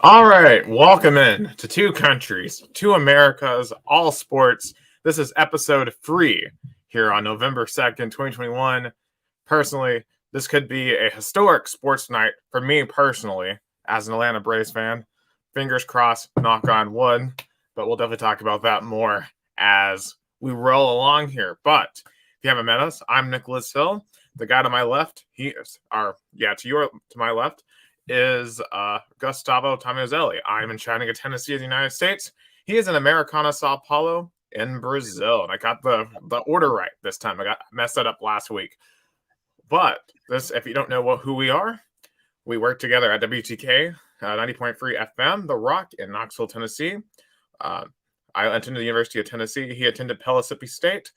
All right, welcome in to two countries, two Americas, all sports. This is episode 3 here on November 2nd, 2021. Personally, this could be a historic sports night for me personally as an Atlanta Braves fan. Fingers crossed, knock on wood, but we'll definitely talk about that more as we roll along here. But if you haven't met us, I'm Nicholas Hill. The guy to my left, to my left is Gustavo Tomazeli. I'm in Chattanooga, Tennessee, in the United States. He is in Americana, Sao Paulo, in Brazil. And I got the order right this time. I got messed that up last week. But if you don't know who we are, we work together at WTK 90.3 FM, The Rock in Knoxville, Tennessee. I attended the University of Tennessee. He attended Pellissippi State,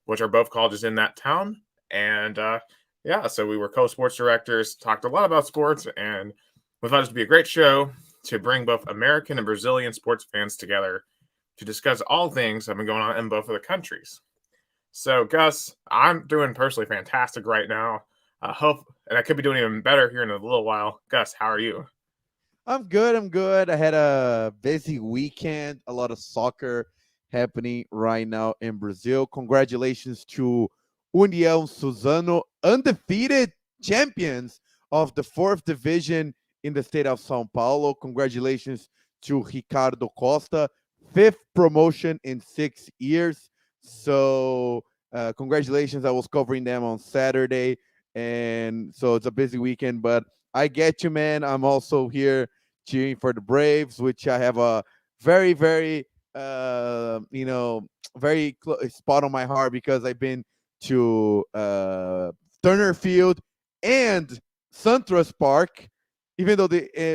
which are both colleges in that town. And so we were co-sports directors, talked a lot about sports, and we thought it would be a great show to bring both American and Brazilian sports fans together to discuss all things that have been going on in both of the countries. So, Gus, I'm doing personally fantastic right now. And I could be doing even better here in a little while. Gus, how are you? I'm good. I had a busy weekend, a lot of soccer happening right now in Brazil. Congratulations to União Suzano, undefeated champions of the 4th division in the state of São Paulo. Congratulations to Ricardo Costa, 5th promotion in 6 years. So, congratulations. I was covering them on Saturday. And so it's a busy weekend, but I get you, man. I'm also here cheering for the Braves, which I have a very, very, spot on my heart because I've been to Turner Field and SunTrust Park, even though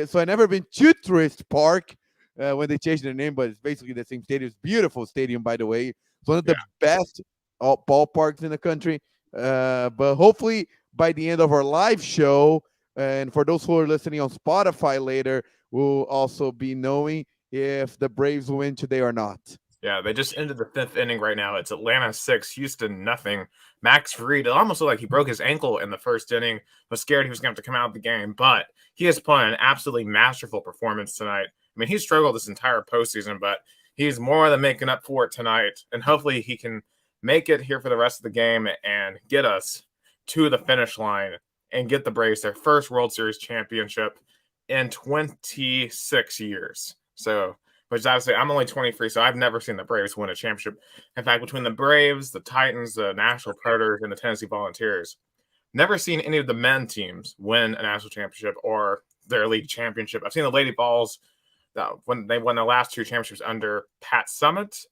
so I never been to Truist Park when they changed their name, but it's basically the same stadium. It's a beautiful stadium, by the way. It's one of the best ballparks in the country. But hopefully by the end of our live show, and for those who are listening on Spotify later, we'll also be knowing if the Braves will win today or not. Yeah, they just ended the 5th inning right now. It's Atlanta 6, Houston nothing. Max Fried, it almost looked like he broke his ankle in the first inning. Was scared he was going to have to come out of the game, but he has played an absolutely masterful performance tonight. I mean, he struggled this entire postseason, but he's more than making up for it tonight, and hopefully he can make it here for the rest of the game and get us to the finish line and get the Braves their first World Series championship in 26 years. So, which obviously I'm only 23, so I've never seen the Braves win a championship. In fact, between the Braves, the Titans, the Nashville Predators, and the Tennessee Volunteers, never seen any of the men teams win a national championship or their league championship. I've seen the Lady Vols when they won the last 2 championships under Pat Summitt,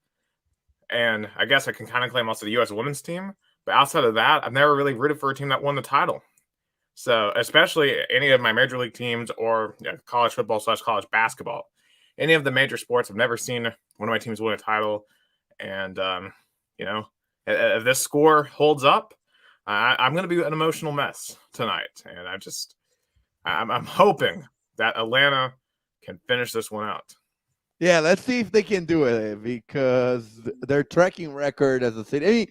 and I guess I can kind of claim also the U.S. women's team. But outside of that, I've never really rooted for a team that won the title. So, especially any of my major league teams or college football / college basketball, any of the major sports, I've never seen one of my teams win a title. And, if this score holds up, I'm going to be an emotional mess tonight. And I'm hoping that Atlanta can finish this one out. Yeah, let's see if they can do it because their tracking record as a city. I mean,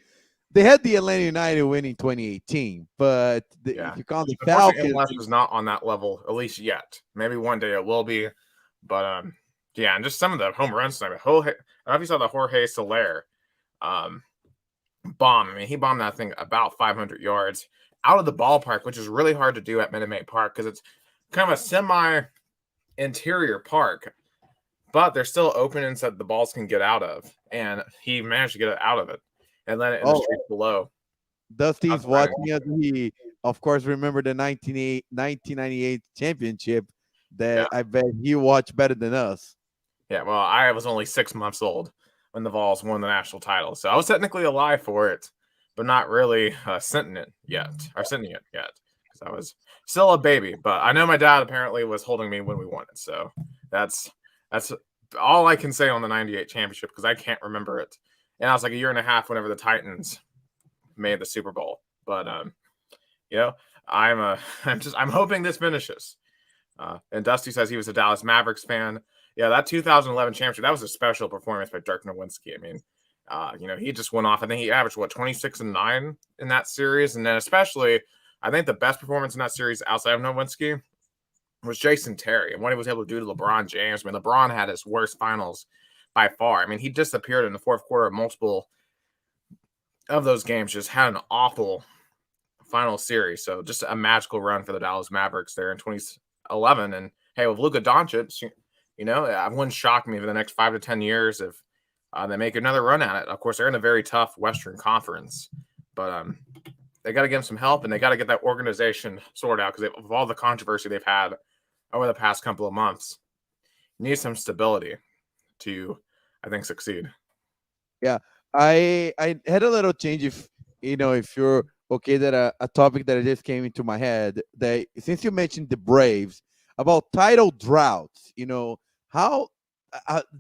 they had the Atlanta United winning 2018, but if you count the Falcons, is not on that level at least yet. Maybe one day it will be, but and just some of the home runs tonight. I don't know if you saw the Jorge Soler bomb. I mean, he bombed that thing about 500 yards out of the ballpark, which is really hard to do at Minute Maid Park because it's kind of a semi-interior park, but they're still open and so the balls can get out of, and he managed to get it out of it and let it in the street below. Dusty's watching us. He, of course, remember the 1998 championship that I bet he watched better than us. Yeah, well, I was only 6 months old when the Vols won the national title, so I was technically alive for it, but not really scenting it yet, because I was still a baby. But I know my dad apparently was holding me when we won it, so that's all I can say on the 98 championship because I can't remember it. And I was like a year and a half whenever the Titans made the Super Bowl. But I'm hoping this finishes. And Dusty says he was a Dallas Mavericks fan. Yeah, that 2011 championship, that was a special performance by Dirk Nowitzki. I mean, he just went off. I think he averaged 26-9 in that series, and then especially, I think the best performance in that series outside of Nowitzki was Jason Terry and what he was able to do to LeBron James. I mean, LeBron had his worst finals by far. I mean, he disappeared in the fourth quarter of multiple of those games, just had an awful final series. So just a magical run for the Dallas Mavericks there in 2011. And hey, with Luka Doncic, it wouldn't shock me for the next 5 to 10 years if they make another run at it. Of course, they're in a very tough Western Conference, but they got to give them some help, and they got to get that organization sorted out because of all the controversy they've had over the past couple of months. You need some stability to, I think, succeed. Yeah, I had a little change. If you're okay, that a topic that just came into my head, that since you mentioned the Braves about title droughts, how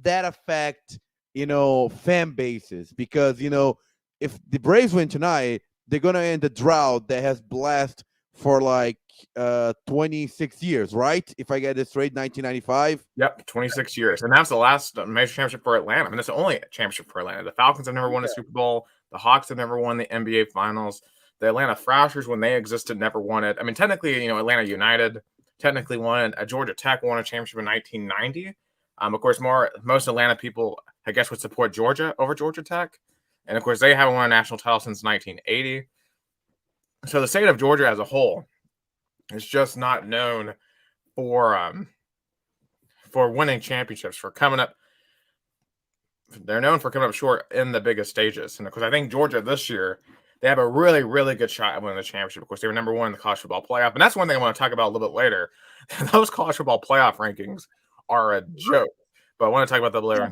that affect fan bases, because if the Braves win tonight, they're gonna end the drought that has blasted for like 26 years, right? If I get this straight, 1995. Yep, 26 years. And that's the last major championship for Atlanta. I mean, it's the only championship for Atlanta. The Falcons have never won a Super Bowl. The Hawks have never won the NBA Finals. The Atlanta Thrashers, when they existed, never won it. I mean, technically, Atlanta United technically won it. Georgia Tech won a championship in 1990. Of course, most Atlanta people, I guess, would support Georgia over Georgia Tech. And, of course, they haven't won a national title since 1980. So the state of Georgia as a whole is just not known for winning championships, for coming up. They're known for coming up short in the biggest stages. And, of course, I think Georgia this year, they have a really, really good shot at winning the championship. Of course, they were number one in the college football playoff. And that's one thing I want to talk about a little bit later. Those college football playoff rankings are a joke. But I want to talk about the later.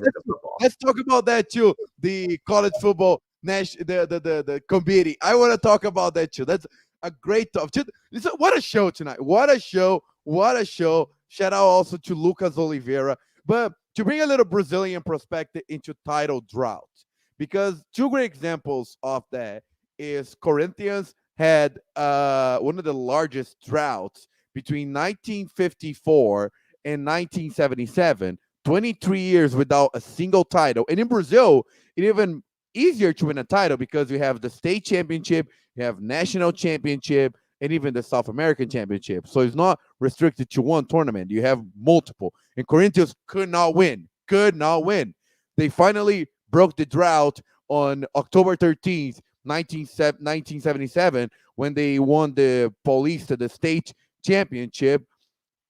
Let's talk about that too. The college football the committee. I want to talk about that too. That's a great topic. What a show tonight. What a show. Shout out also to Lucas Oliveira. But to bring a little Brazilian perspective into title drought, because two great examples of that is Corinthians had one of the largest droughts between 1954 and 1977, 23 years without a single title. And in Brazil, it's even easier to win a title because you have the state championship, you have national championship, and even the South American championship. So it's not restricted to one tournament. You have multiple. And Corinthians could not win. They finally broke the drought on October 13th, 1977, when they won the Paulista, the state championship.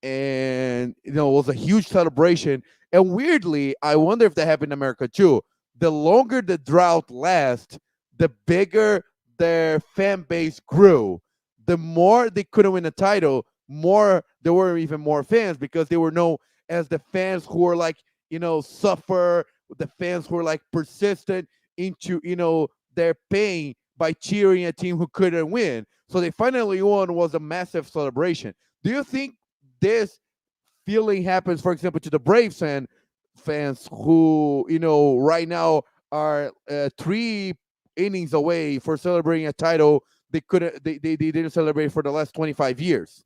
And, it was a huge celebration. And weirdly, I wonder if that happened in America too. The longer the drought lasts, the bigger their fan base grew. The more they couldn't win a title, more there were even more fans, because they were known as the fans who were like, suffer, the fans who were like persistent into, their pain by cheering a team who couldn't win. So they finally won, was a massive celebration. Do you think this feeling happens, for example, to the Braves fans who, right now are 3 innings away for celebrating a title they didn't celebrate for the last 25 years?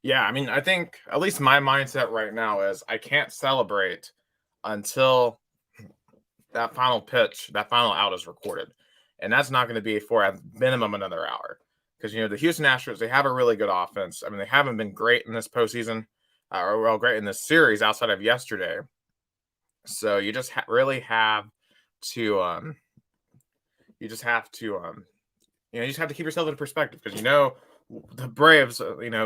Yeah, I mean, I think at least my mindset right now is I can't celebrate until that final pitch, that final out is recorded. And that's not going to be for at minimum another hour. Because, the Houston Astros, they have a really good offense. I mean, they haven't been great in this postseason, or great in this series outside of yesterday. So you just really have to, you just have to keep yourself in perspective, because the Braves,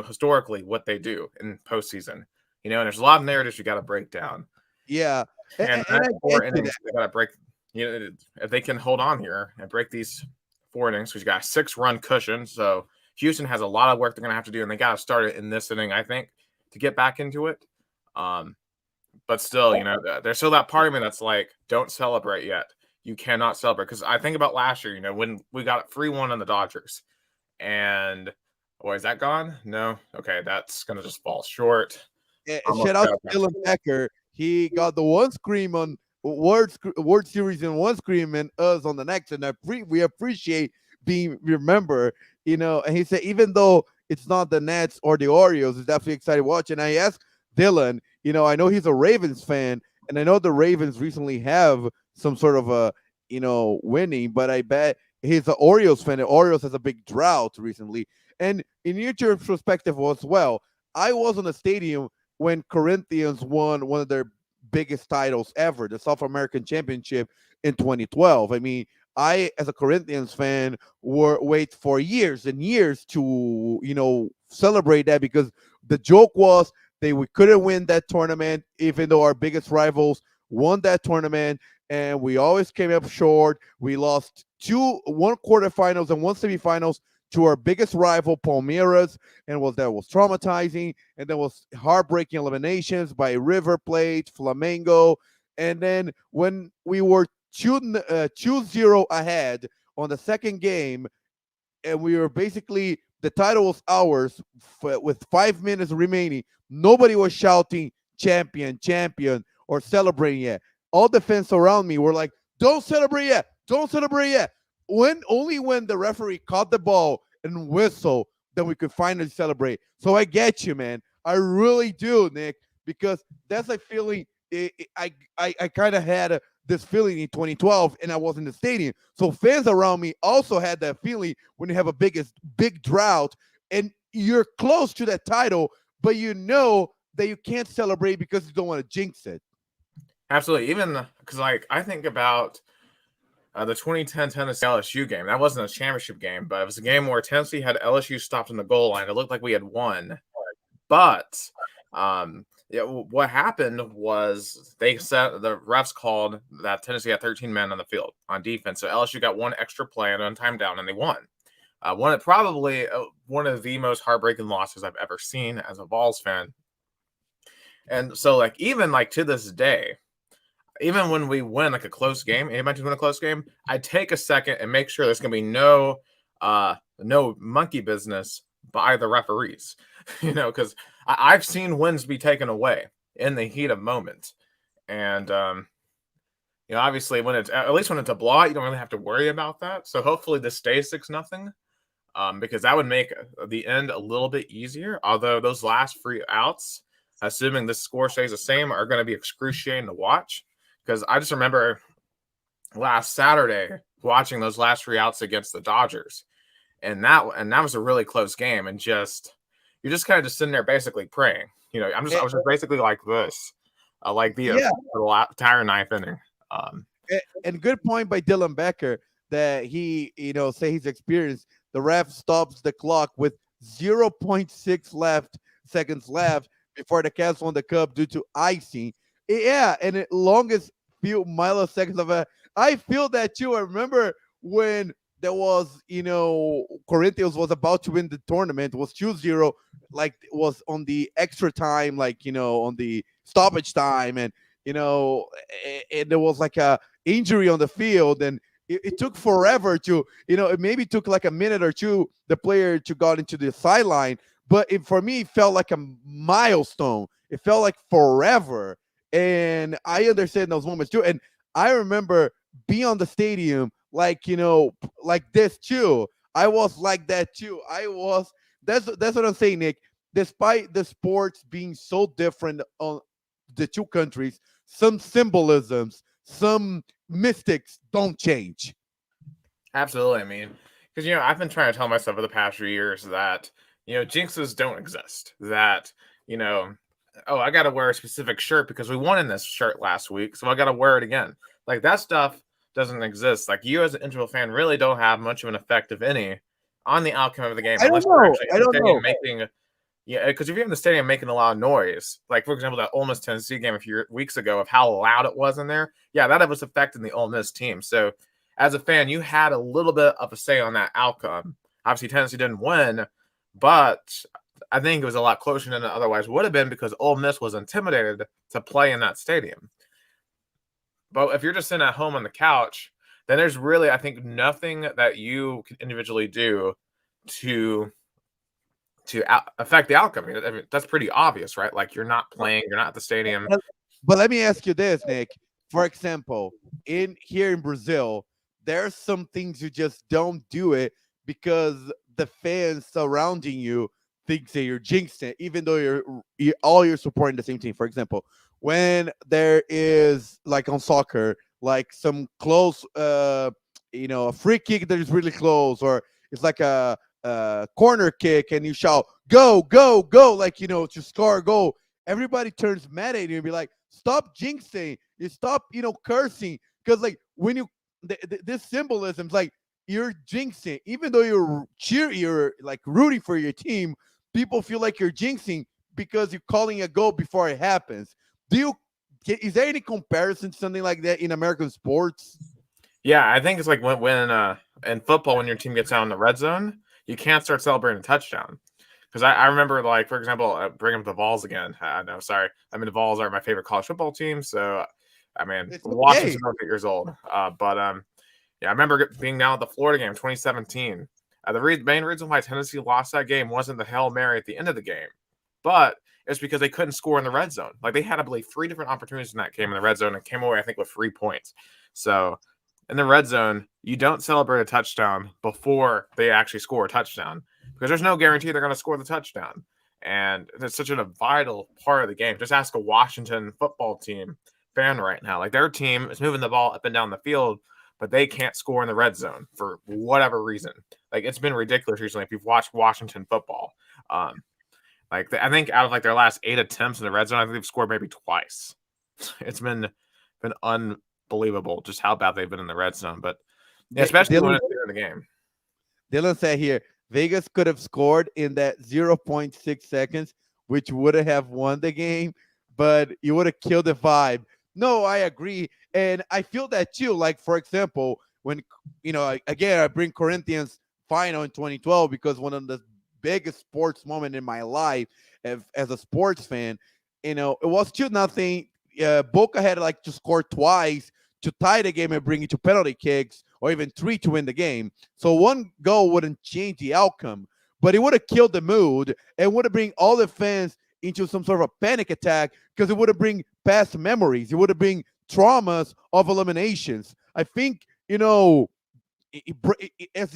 historically what they do in postseason, and there's a lot of narratives you got to break down. Yeah, and 4 innings they got to break. If they can hold on here and break these 4 innings, because you got a 6-run cushion, so Houston has a lot of work they're going to have to do, and they got to start it in this inning, I think, to get back into it. But still, there's still that part of me that's like, don't celebrate yet. You cannot celebrate, because I think about last year, when we got 3-1 on the Dodgers, and is that gone? No, okay, that's gonna just fall short. Shout out to Dylan Becker. He got the one scream on World Series and one scream, and us on the next, and we appreciate being remembered. And he said even though it's not the Nets or the Orioles, it's definitely exciting to watch. And I asked Dylan, I know he's a Ravens fan, and I know the Ravens recently have some sort of a, winning, but I bet he's an Orioles fan. The Orioles has a big drought recently. And in your perspective as well, I was in the stadium when Corinthians won one of their biggest titles ever, the South American Championship in 2012. I mean, I, as a Corinthians fan, wait for years and years to celebrate that, because the joke was we couldn't win that tournament, even though our biggest rivals won that tournament, and we always came up short. We lost one quarterfinals and one semifinals to our biggest rival, Palmeiras, and that was traumatizing. And there was heartbreaking eliminations by River Plate, Flamengo, and then when we were 2-0 ahead on the second game, and we were basically, the title was ours with 5 minutes remaining. Nobody was shouting champion, champion, or celebrating yet. All the fans around me were like, don't celebrate yet, don't celebrate yet. Only when the referee caught the ball and whistle, then we could finally celebrate. So I get you, man. I really do, Nick, because that's a feeling. I kind of had this feeling in 2012, and I was in the stadium. So fans around me also had that feeling when you have a big drought and you're close to that title, but you know that you can't celebrate because you don't want to jinx it. Absolutely. Even because, like, I think about the 2010 Tennessee LSU game. That wasn't a championship game, but it was a game where Tennessee had LSU stopped on the goal line. It looked like we had won. But what happened was the refs called that Tennessee had 13 men on the field on defense. So LSU got one extra play and time down, and they won. One of the most heartbreaking losses I've ever seen as a Vols fan. And so, like, even like to this day, even when we win like a close game, anybody win a close game, I take a second and make sure there's going to be no monkey business by the referees, because I've seen wins be taken away in the heat of moment. And, obviously at least when it's a blowout, you don't really have to worry about that. So hopefully this stays 6-0, because that would make the end a little bit easier. Although those last 3 outs, assuming this score stays the same, are going to be excruciating to watch. Because I just remember last Saturday watching those last 3 outs against the Dodgers, and that was a really close game. And you're just kind of just sitting there basically praying. I was just basically like this, like the entire 9th inning. And good point by Dylan Becker that he say his experience. The ref stops the clock with 0.6 seconds left before the Cavs won the cup due to icing. Yeah, and the longest few milliseconds of I feel that too. I remember when there was, Corinthians was about to win the tournament, was 2-0, like it was on the extra time, like, on the stoppage time, and, and there was like a injury on the field, and it took forever to, it maybe took like a minute or two, the player to got into the sideline, but for me, it felt like a milestone. It felt like forever. And I understand those moments too. And I remember being on the stadium, like, like this too. I was like that too. That's what I'm saying, Nick. Despite the sports being so different on the two countries, some symbolisms, some mystics don't change. Absolutely. I mean, because, I've been trying to tell myself for the past few years that, jinxes don't exist. That, oh, I got to wear a specific shirt because we won in this shirt last week, so I got to wear it again. Like, that stuff doesn't exist. Like, you as an individual fan really don't have much of an effect, if any, on the outcome of the game. I don't know. Because if you're in the stadium making a lot of noise, like, for example, that Ole Miss Tennessee game a few weeks ago of how loud it was in there, that was affecting the Ole Miss team. So, as a fan, you had a little bit of a say on that outcome. Obviously, Tennessee didn't win, but I think it was a lot closer than it otherwise would have been because Ole Miss was intimidated to play in that stadium. But if you're just sitting at home on the couch, then there's really, I think, nothing that you can individually do to affect the outcome. I mean, that's pretty obvious, right? Like, you're not playing, you're not at the stadium. But let me ask you this, Nick. For example, here in Brazil, there's some things you just don't do it because the fans surrounding you think that you're jinxing it, even though you're supporting the same team. For example, when there is, like on soccer, like some close, a free kick that is really close, or it's like a corner kick and you shout, go, go, go, like, to score a goal, everybody turns mad at you and be like, stop jinxing, you stop, cursing. Because, like, when you, this symbolism is like, you're jinxing, even though you're like rooting for your team, people feel like you're jinxing because you're calling a goal before it happens. Is there any comparison to something like that in American sports? Yeah, I think it's like when in football, when your team gets out in the red zone, you can't start celebrating a touchdown. Because I remember, like, for example, bring up the Vols again. No, sorry. I mean, the Vols are my favorite college football team. So, I mean, It's Washington's okay. about 8 years old. Yeah, I remember being down at the Florida game, 2017. The main reason why Tennessee lost that game wasn't the Hail Mary at the end of the game, but it's because they couldn't score in the red zone. Like, they had, I believe, 3 different opportunities in that game in the red zone and came away, I think, with 3 points. So, in the red zone, you don't celebrate a touchdown before they actually score a touchdown because there's no guarantee they're going to score the touchdown. And it's such a vital part of the game. Just ask a Washington football team fan right now. Like, their team is moving the ball up and down the field, but they can't score in the red zone for whatever reason. Like, it's been ridiculous recently if you've watched Washington football. I think out of like their last 8 attempts in the red zone, I think they've scored maybe twice. It's been unbelievable just how bad they've been in the red zone. But yeah, especially when it's in the game. Dylan said here, Vegas could have scored in that 0.6 seconds, which would have won the game, but you would have killed the vibe. No, I agree. And I feel that too. Like, for example, when, again, I bring Corinthians final in 2012 because one of the biggest sports moment in my life as a sports fan, it was 2-0. Boca had like to score twice to tie the game and bring it to penalty kicks, or even 3 to win the game. So one goal wouldn't change the outcome, but it would have killed the mood and would have bring all the fans into some sort of a panic attack because it would have bring past memories. It would have bring traumas of eliminations. I think, as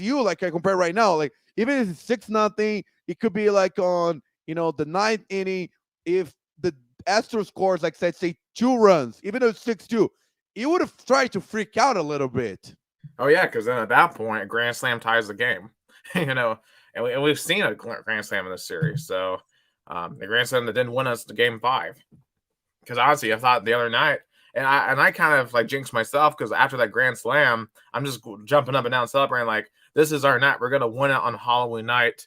you, like, I compare right now, like, even if it's 6-0, it could be like on, the 9th inning, if the Astros scores, like, say 2 runs, even though it's 6-2, you would have tried to freak out a little bit. Oh yeah, because then at that point, a grand slam ties the game. And we've seen a grand slam in this series. So the grand slam that didn't win us the game 5. Because honestly, I thought the other night, and I kind of like jinxed myself because after that grand slam, I'm just jumping up and down celebrating like, this is our night. We're gonna win it on Halloween night.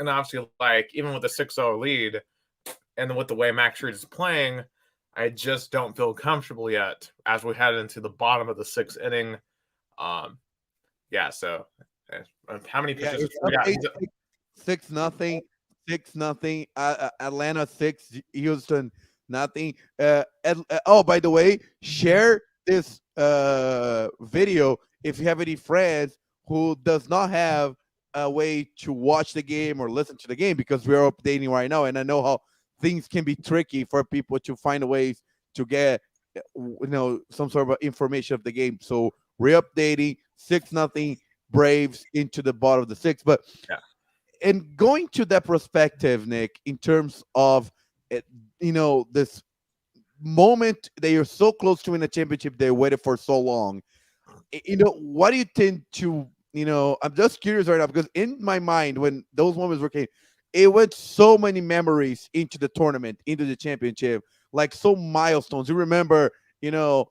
And obviously, like, even with a 6-0 lead, and with the way Max Shreve is playing, I just don't feel comfortable yet as we head into the bottom of the 6th inning. So how many pitches? Yeah, 6-0, 6-0. Atlanta 6, Houston nothing. By the way, share this video if you have any friends who does not have a way to watch the game or listen to the game, because we're updating right now, and I know how things can be tricky for people to find ways to get some sort of information of the game. So we're updating 6-0 Braves into the bottom of the 6th. But yeah. And going to that perspective, Nick, in terms of this moment that you're so close to win a championship, they waited for so long. What do you tend to? I'm just curious right now, because in my mind, when those moments were came, it went so many memories into the tournament, into the championship, like so milestones. You remember, a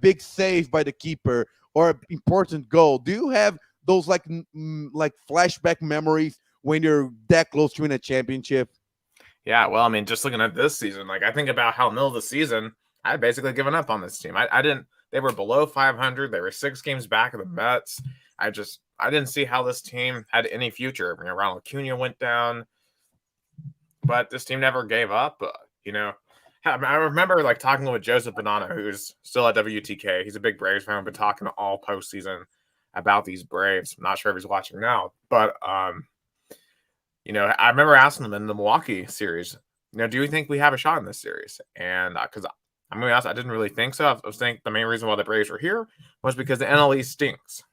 big save by the keeper or an important goal. Do you have those like flashback memories when you're that close to win a championship? Yeah, well, I mean, just looking at this season, like, I think about how middle of the season, I had basically given up on this team. I didn't. They were below 500. They were 6 games back of the Mets. I didn't see how this team had any future. Ronald Acuna went down, but this team never gave up. I remember like talking with Joseph Bonanno, who's still at WTK. He's a big Braves fan. I've been talking all postseason about these Braves. I'm not sure if he's watching now, but I remember asking him in the Milwaukee series, do you think we have a shot in this series? And because I'm going to be honest, I didn't really think so. I was thinking the main reason why the Braves were here was because the NL East stinks,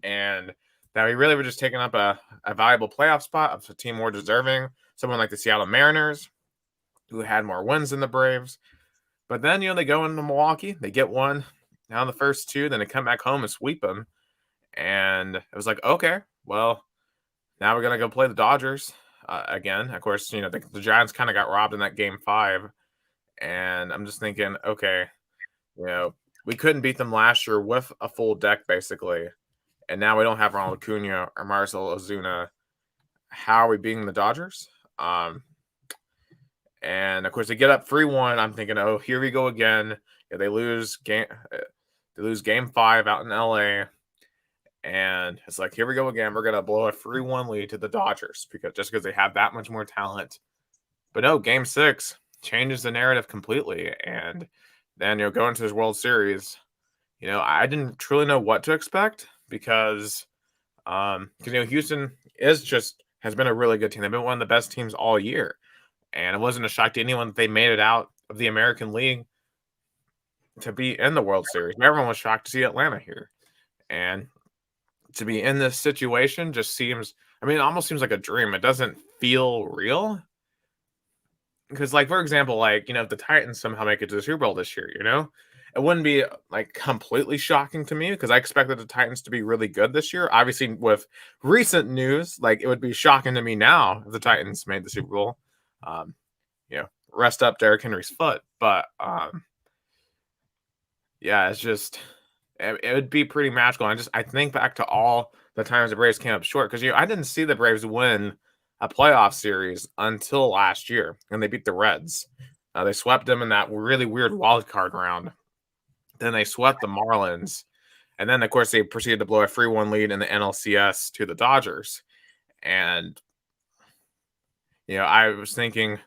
and that we really were just taking up a valuable playoff spot of a team more deserving, someone like the Seattle Mariners, who had more wins than the Braves. But then, they go into Milwaukee, they get one now in the first 2, then they come back home and sweep them. And it was like, okay, well, now we're gonna go play the Dodgers again. Of course, the Giants kind of got robbed in that game 5, and I'm just thinking, okay, we couldn't beat them last year with a full deck basically, and now we don't have Ronald Acuna or Marcell Ozuna. How are we beating the Dodgers? And of course they get up 3-1. I'm thinking, oh, here we go again. They lose game 5 out in LA. And it's like, here we go again. We're going to blow a 3-1 lead to the Dodgers because they have that much more talent. But no, game 6 changes the narrative completely. And then, going into this World Series, I didn't truly know what to expect because Houston has been a really good team. They've been one of the best teams all year. And it wasn't a shock to anyone that they made it out of the American League to be in the World Series. Everyone was shocked to see Atlanta here. And to be in this situation just seems, it almost seems like a dream. It doesn't feel real. Because, for example, if the Titans somehow make it to the Super Bowl this year, it wouldn't be, completely shocking to me because I expected the Titans to be really good this year. Obviously, with recent news, it would be shocking to me now if the Titans made the Super Bowl. Rest up Derrick Henry's foot. But, yeah, it's just, it would be pretty magical. I think back to all the times the Braves came up short because, I didn't see the Braves win a playoff series until last year when they beat the Reds. They swept them in that really weird wild card round. Then they swept the Marlins. And then, of course, they proceeded to blow a 3-1 lead in the NLCS to the Dodgers. And, I was thinking,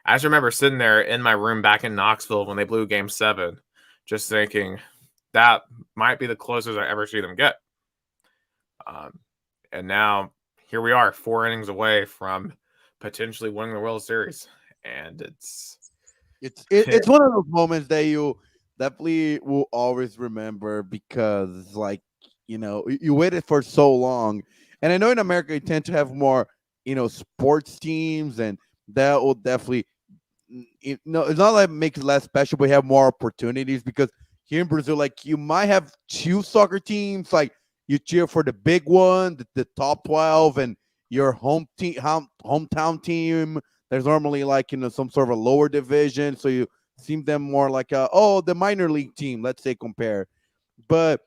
I just remember sitting there in my room back in Knoxville when they blew game 7, just thinking that might be the closest I ever see them get. And now here we are, 4 innings away from potentially winning the World Series. And it's one of those moments that you definitely will always remember because, you waited for so long. And I know in America you tend to have more, sports teams, and that will definitely, it's not like make it less special, but have more opportunities because here in Brazil, you might have 2 soccer teams, you cheer for the big one, the top 12, and your hometown team. There's normally some sort of a lower division, so you see them more like the minor league team, let's say, compare. But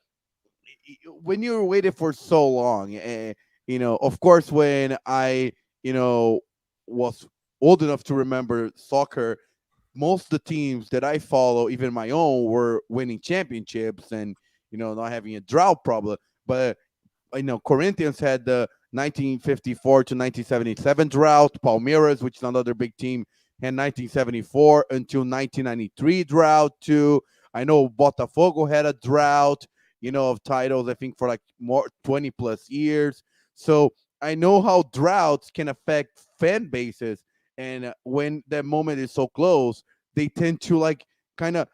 when you're waiting for so long, of course, when I was old enough to remember soccer, most of the teams that I follow, even my own, were winning championships and not having a drought problem. But Corinthians had the 1954 to 1977 drought. Palmeiras, which is another big team, had 1974 until 1993 drought too. I know Botafogo had a drought, of titles, I think for more 20 plus years. So I know how droughts can affect fan bases. And when that moment is so close, they tend to kind of,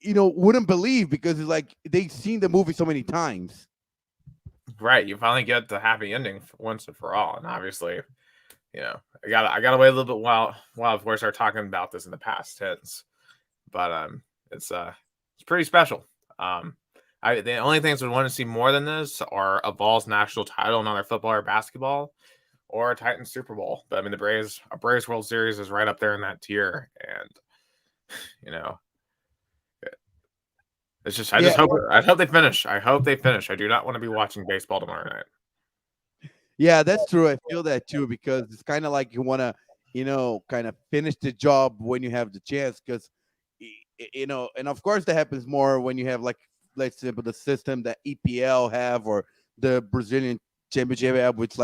wouldn't believe because it's they've seen the movie so many times. Right, you finally get the happy ending once and for all, and obviously, I gotta wait a little bit while before I start talking about this in the past tense. But it's pretty special. The only things we want to see more than this are a Vols national title, another football or basketball, or a Titans Super Bowl. But a Braves World Series is right up there in that tier, and it's just I hope they finish. I hope they finish. I do not want to be watching baseball tomorrow night. Yeah, that's true. I feel that too because it's kind of like you want to, kind of finish the job when you have the chance because, and of course that happens more when you have let's say the system that EPL have or the Brazilian Championship have, which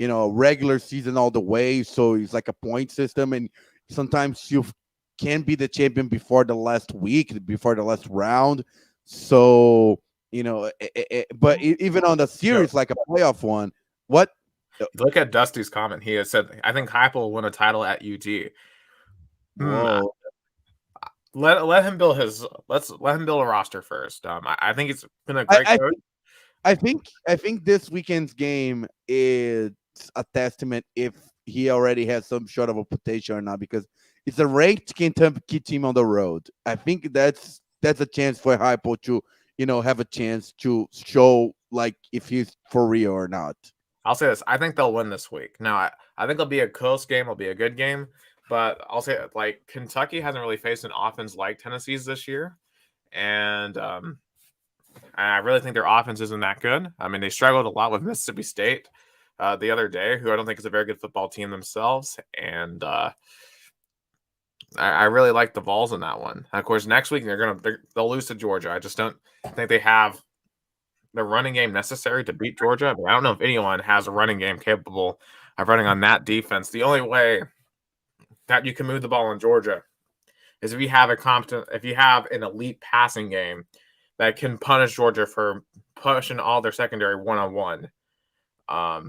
regular season all the way. So it's like a point system, and sometimes you can be the champion before the last week, before the last round. So but even on the series, like a playoff one, what? Look at Dusty's comment. He has said, "I think Hype will win a title at UT." Whoa. Let him build let's let him build a roster first. I think it's been a great coach. I think this weekend's game is a testament if he already has some sort of a potential or not, because it's a ranked Kentucky team on the road. I think that's a chance for Hypo to have a chance to show like if he's for real or not. I'll say this. I think they'll win this week. Now, I think it'll be a close game. It'll be a good game. But I'll say, like, Kentucky hasn't really faced an offense like Tennessee's this year. And I really think their offense isn't that good. I mean, they struggled a lot with Mississippi State the other day, who I don't think is a very good football team themselves. And I really like the Vols in that one. And of course, next week they'll lose to Georgia. I just don't think they have the running game necessary to beat Georgia, but I don't know if anyone has a running game capable of running on that defense. The only way that you can move the ball in Georgia is if you have an elite passing game that can punish Georgia for pushing all their secondary one-on-one. I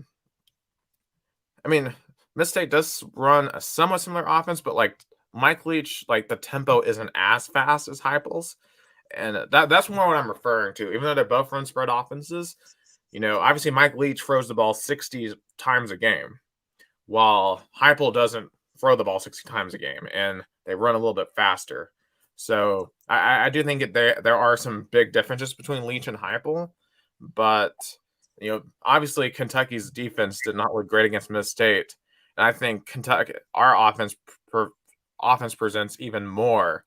mean, Miss State does run a somewhat similar offense, but like Mike Leach, like the tempo isn't as fast as Heupel's. And that's more what I'm referring to. Even though they both run spread offenses, obviously Mike Leach throws the ball 60 times a game, while Heupel doesn't throw the ball 60 times a game, and they run a little bit faster. So I do think there are some big differences between Leach and Heupel, but obviously Kentucky's defense did not look great against Miss State, and I think Kentucky, our offense presents even more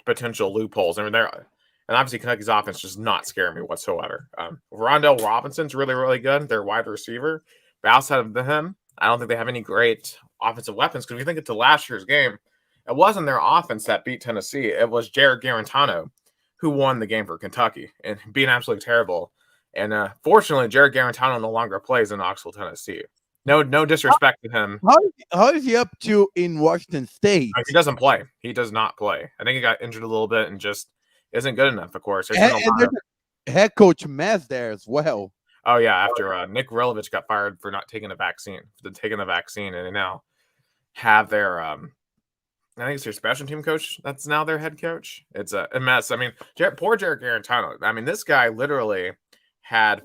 potential loopholes. I mean, and obviously Kentucky's offense does not scare me whatsoever. Rondell Robinson's really, really good. They're wide receiver. But outside of him, I don't think they have any great offensive weapons. Because if you think it's last year's game, it wasn't their offense that beat Tennessee. It was Jared Garantano who won the game for Kentucky and being absolutely terrible. And fortunately, Jared Garantano no longer plays in Knoxville, Tennessee. No disrespect to him. How is he up to in Washington State? He doesn't play. He does not play. I think he got injured a little bit and just isn't good enough, of course. And there's a head coach mess there as well. Oh, yeah, after Nick Relovich got fired for not taking the vaccine, and they now have their I think it's their special team coach that's now their head coach. It's a mess. I mean, poor Jared Garantano. I mean, this guy literally has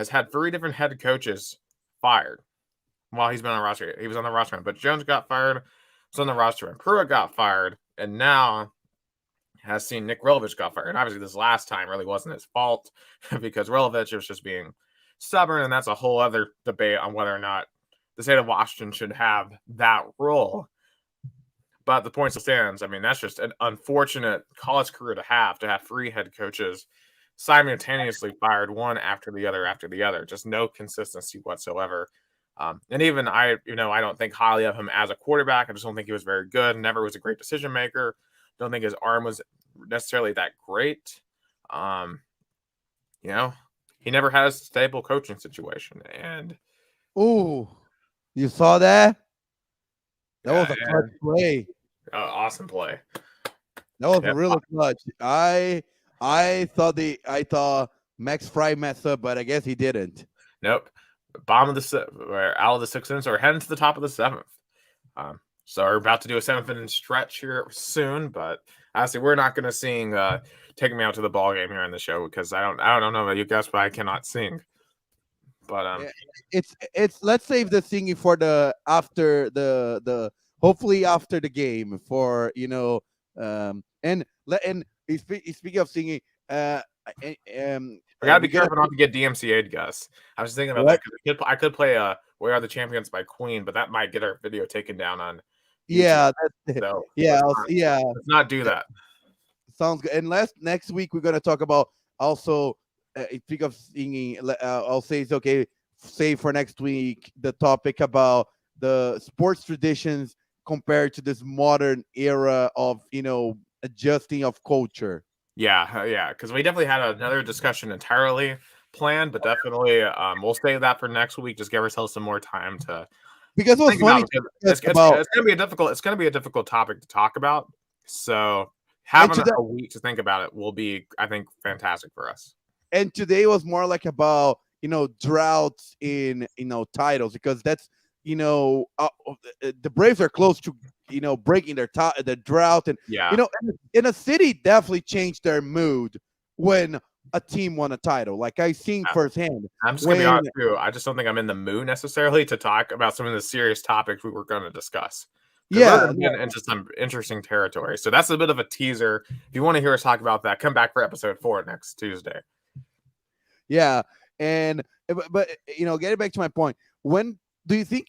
had three different head coaches fired while he's been on the roster. He was on the roster, but Jones got fired, was on the roster, and Pruitt got fired, and now has seen Nick Relovich got fired. And obviously this last time really wasn't his fault because Relovich was just being stubborn, and that's a whole other debate on whether or not the state of Washington should have that role. But the point still stands. I mean, that's just an unfortunate college career to have three head coaches simultaneously fired one after the other. Just no consistency whatsoever. And even I don't think highly of him as a quarterback. I just don't think he was very good. Never was a great decision maker. Don't think his arm was necessarily that great. He never had a stable coaching situation. And you saw that? That was a clutch play. Awesome play. That was really clutch. I thought Max Fry messed up, but I guess he didn't. Nope. Out of the 6th inning, so we're heading to the top of the 7th. So we're about to do a 7th inning stretch here soon, but honestly, we're not going to sing "Take Me Out to the Ball Game" here on the show because I don't know about you guys, but I cannot sing. But it's let's save the singing for the after the hopefully after the game for and speaking of singing, I gotta be careful not to get DMCA'd, Gus. I was thinking about that because I could play "We Are the Champions" by Queen, but that might get our video taken down on YouTube. Let's not do that. Sounds good. And next week we're gonna talk about also. Speak of singing, I'll say it's okay. Say for next week the topic about the sports traditions compared to this modern era of adjusting of culture. Yeah, because we definitely had another discussion entirely planned, but definitely we'll save that for next week. Just give ourselves some more time to. Because what's funny, it's gonna be a difficult topic to talk about. So having a week to think about it will be, I think, fantastic for us. And today was more like about droughts in titles, because that's the Braves are close to breaking the drought, and in a city definitely changed their mood when a team won a title. Like I seen firsthand. I'm just gonna be honest too. I just don't think I'm in the mood necessarily to talk about some of the serious topics we were going to discuss. Those have been into some interesting territory. So that's a bit of a teaser. If you want to hear us talk about that, come back for episode 4 next Tuesday. Yeah, and but getting back to my point, when do you think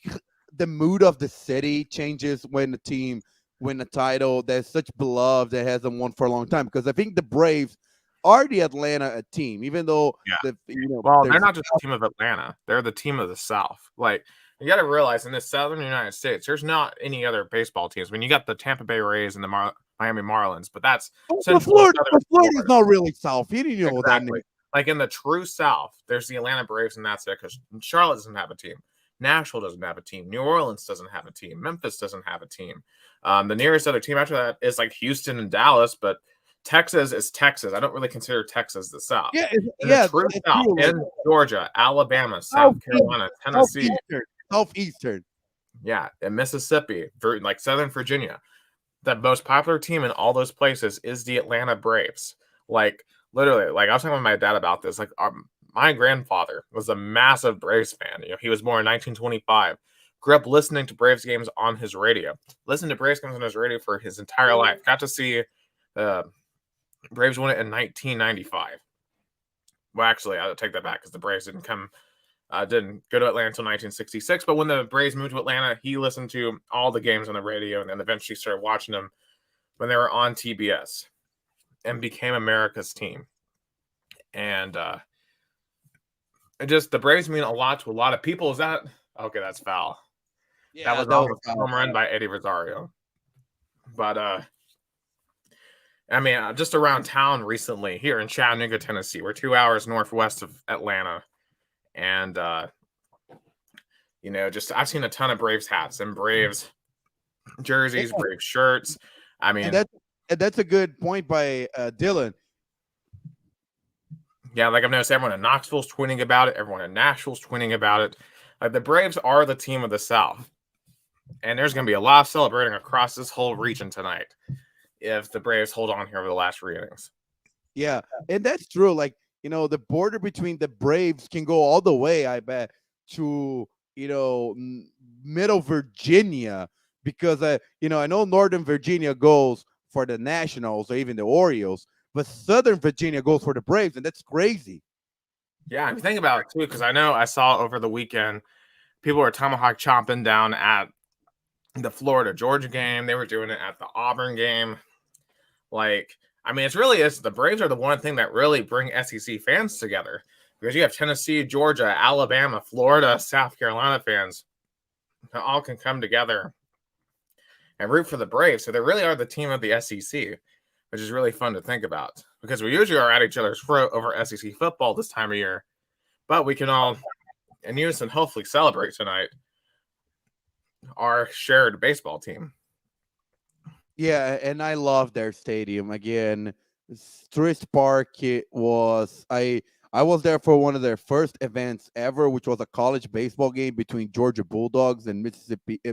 the mood of the city changes when the team win a title that's such beloved that hasn't won for a long time? Because I think the Braves are the Atlanta team, even though they're not just the team of Atlanta; they're the team of the South. Like, you got to realize in the Southern United States, there's not any other baseball teams. I mean, you got the Tampa Bay Rays and the Miami Marlins, but that's Florida is not really South. You didn't know that. Like in the true South, there's the Atlanta Braves, and that's it. Because Charlotte doesn't have a team, Nashville doesn't have a team, New Orleans doesn't have a team, Memphis doesn't have a team. The nearest other team after that is like Houston and Dallas, but Texas is Texas. I don't really consider Texas the South. The true South in Georgia, Alabama, South Carolina, Tennessee, Southeastern. Yeah, and Mississippi, like Southern Virginia. The most popular team in all those places is the Atlanta Braves. Like, literally, like I was talking with my dad about this. Like, my grandfather was a massive Braves fan. He was born in 1925. Grew up listening to Braves games on his radio. Listened to Braves games on his radio for his entire life. Got to see Braves won it in 1995. Well, actually, I'll take that back because the Braves didn't go to Atlanta until 1966. But when the Braves moved to Atlanta, he listened to all the games on the radio and then eventually started watching them when they were on TBS and became America's team. And the Braves mean a lot to a lot of people. Is that okay? That's foul. Yeah, that was a home run by Eddie Rosario. But I mean, just around town recently here in Chattanooga, Tennessee, we're 2 hours northwest of Atlanta. And, I've seen a ton of Braves hats and Braves jerseys, Braves shirts. I mean, that's a good point by Dylan. Yeah, like I've noticed everyone in Knoxville's tweeting about it. Everyone in Nashville's tweeting about it. Like, the Braves are the team of the South. And there's going to be a lot of celebrating across this whole region tonight if the Braves hold on here over the last 3 innings. Yeah, and that's true. Like, the border between the Braves can go all the way, I bet, to, Middle Virginia, because, I know Northern Virginia goes for the Nationals or even the Orioles, but Southern Virginia goes for the Braves, and that's crazy. Yeah, and think about it, too, because I saw over the weekend, people were tomahawk chomping down at the Florida-Georgia game. They were doing it at the Auburn game. Like, I mean, it's the Braves are the one thing that really bring SEC fans together, because you have Tennessee, Georgia, Alabama, Florida, South Carolina fans that all can come together and root for the Braves. So they really are the team of the SEC, which is really fun to think about, because we usually are at each other's throat over SEC football this time of year, but we can all in unison hopefully celebrate tonight our shared baseball team. Yeah, and I love their stadium. Again, Truist Park, I was there for one of their first events ever, which was a college baseball game between Georgia Bulldogs and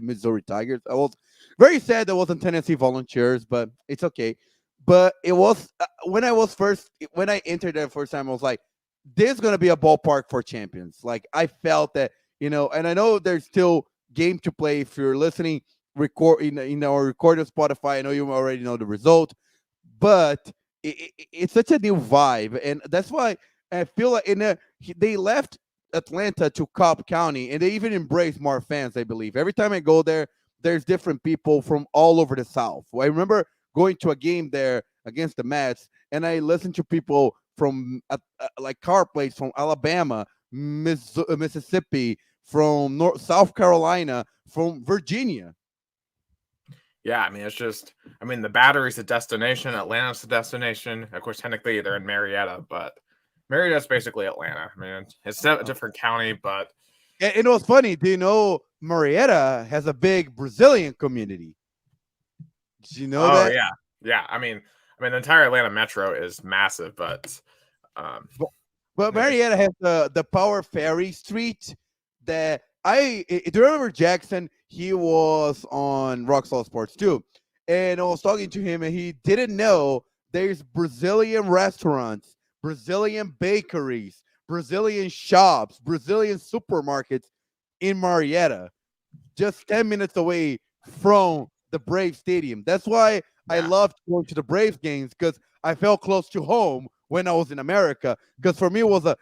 Missouri Tigers. I was very sad there wasn't Tennessee Volunteers, but it's okay. But it was when I entered there the first time, I was like, this is going to be a ballpark for champions. Like, I felt that, and I know there's still game to play. If you're listening, record on Spotify, I know you already know the result, but it's such a new vibe, and that's why I feel like they left Atlanta to Cobb County, and they even embrace more fans. I believe every time I go there, there's different people from all over the South. I remember going to a game there against the Mets, and I listened to people from like car plates from Alabama, Mississippi, from South Carolina, from Virginia. Yeah, I mean, the Battery's the destination, Atlanta's the destination. Of course, technically they're in Marietta, but Marietta's basically Atlanta. I mean, it's a different county, but... And it was funny. Do you know Marietta has a big Brazilian community? Did you know that? Yeah. Yeah, I mean, the entire Atlanta metro is massive, but Marietta has the Power Ferry Street that do you remember Jackson? He was on Rockstar Sports too, and I was talking to him, and he didn't know there's Brazilian restaurants, Brazilian bakeries, Brazilian shops, Brazilian supermarkets in Marietta, just 10 minutes away from the Brave Stadium. That's why I loved going to the Braves games, because I felt close to home when I was in America. Because for me, it was a